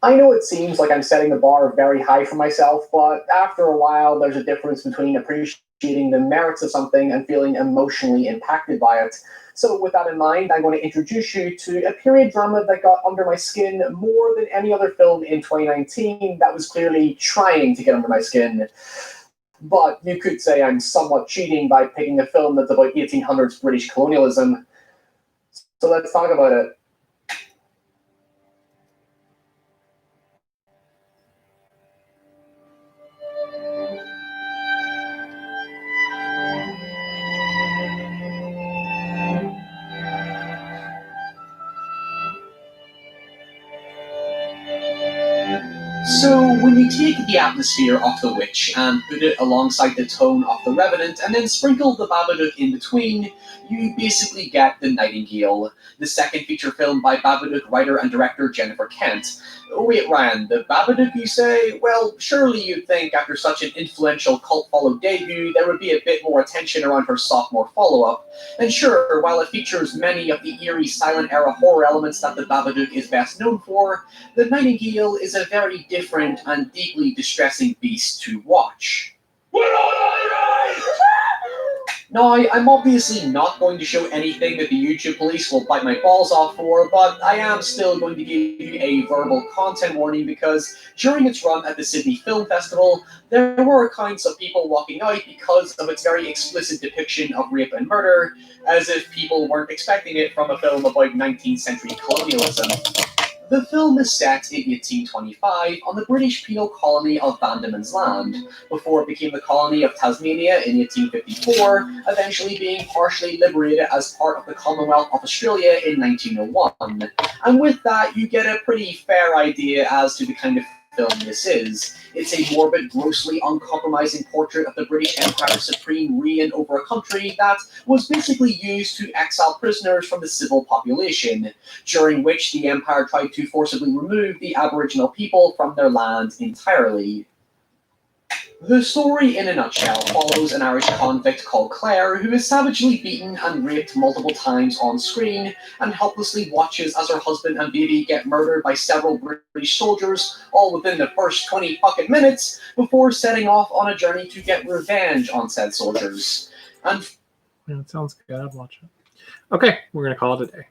I know it seems like I'm setting the bar very high for myself, but after a while, there's a difference between appreciating the merits of something and feeling emotionally impacted by it. So with that in mind, I'm going to introduce you to a period drama that got under my skin more than any other film in 2019 that was clearly trying to get under my skin. But you could say I'm somewhat cheating by picking a film that's about 1800s British colonialism. So let's talk about it. So, when you take the atmosphere of The Witch and put it alongside the tone of The Revenant and then sprinkle the Babadook in between, you basically get The Nightingale, the second feature film by Babadook writer and director Jennifer Kent. Oh wait, Ryan, the Babadook, you say? Well, surely you'd think after such an influential cult-followed debut, there would be a bit more attention around her sophomore follow-up. And sure, while it features many of the eerie silent-era horror elements that the Babadook is best known for, The Nightingale is a very different and deeply distressing beast to watch. Now, I'm obviously not going to show anything that the YouTube police will bite my balls off for, but I am still going to give you a verbal content warning because during its run at the Sydney Film Festival, there were accounts of people walking out because of its very explicit depiction of rape and murder, as if people weren't expecting it from a film about 19th century colonialism. The film is set in 1825 on the British penal colony of Van Diemen's Land, before it became the colony of Tasmania in 1854, eventually being partially liberated as part of the Commonwealth of Australia in 1901. And with that, you get a pretty fair idea as to the kind of film this is. It's a morbid, grossly uncompromising portrait of the British Empire's supreme reign over a country that was basically used to exile prisoners from the civil population, during which the Empire tried to forcibly remove the Aboriginal people from their land entirely. The story, in a nutshell, follows an Irish convict called Claire who is savagely beaten and raped multiple times on screen and helplessly watches as her husband and baby get murdered by several British soldiers all within the first 20 fucking minutes before setting off on a journey to get revenge on said soldiers. And yeah, it sounds good. I'd watch it. Okay, we're going to call it a day.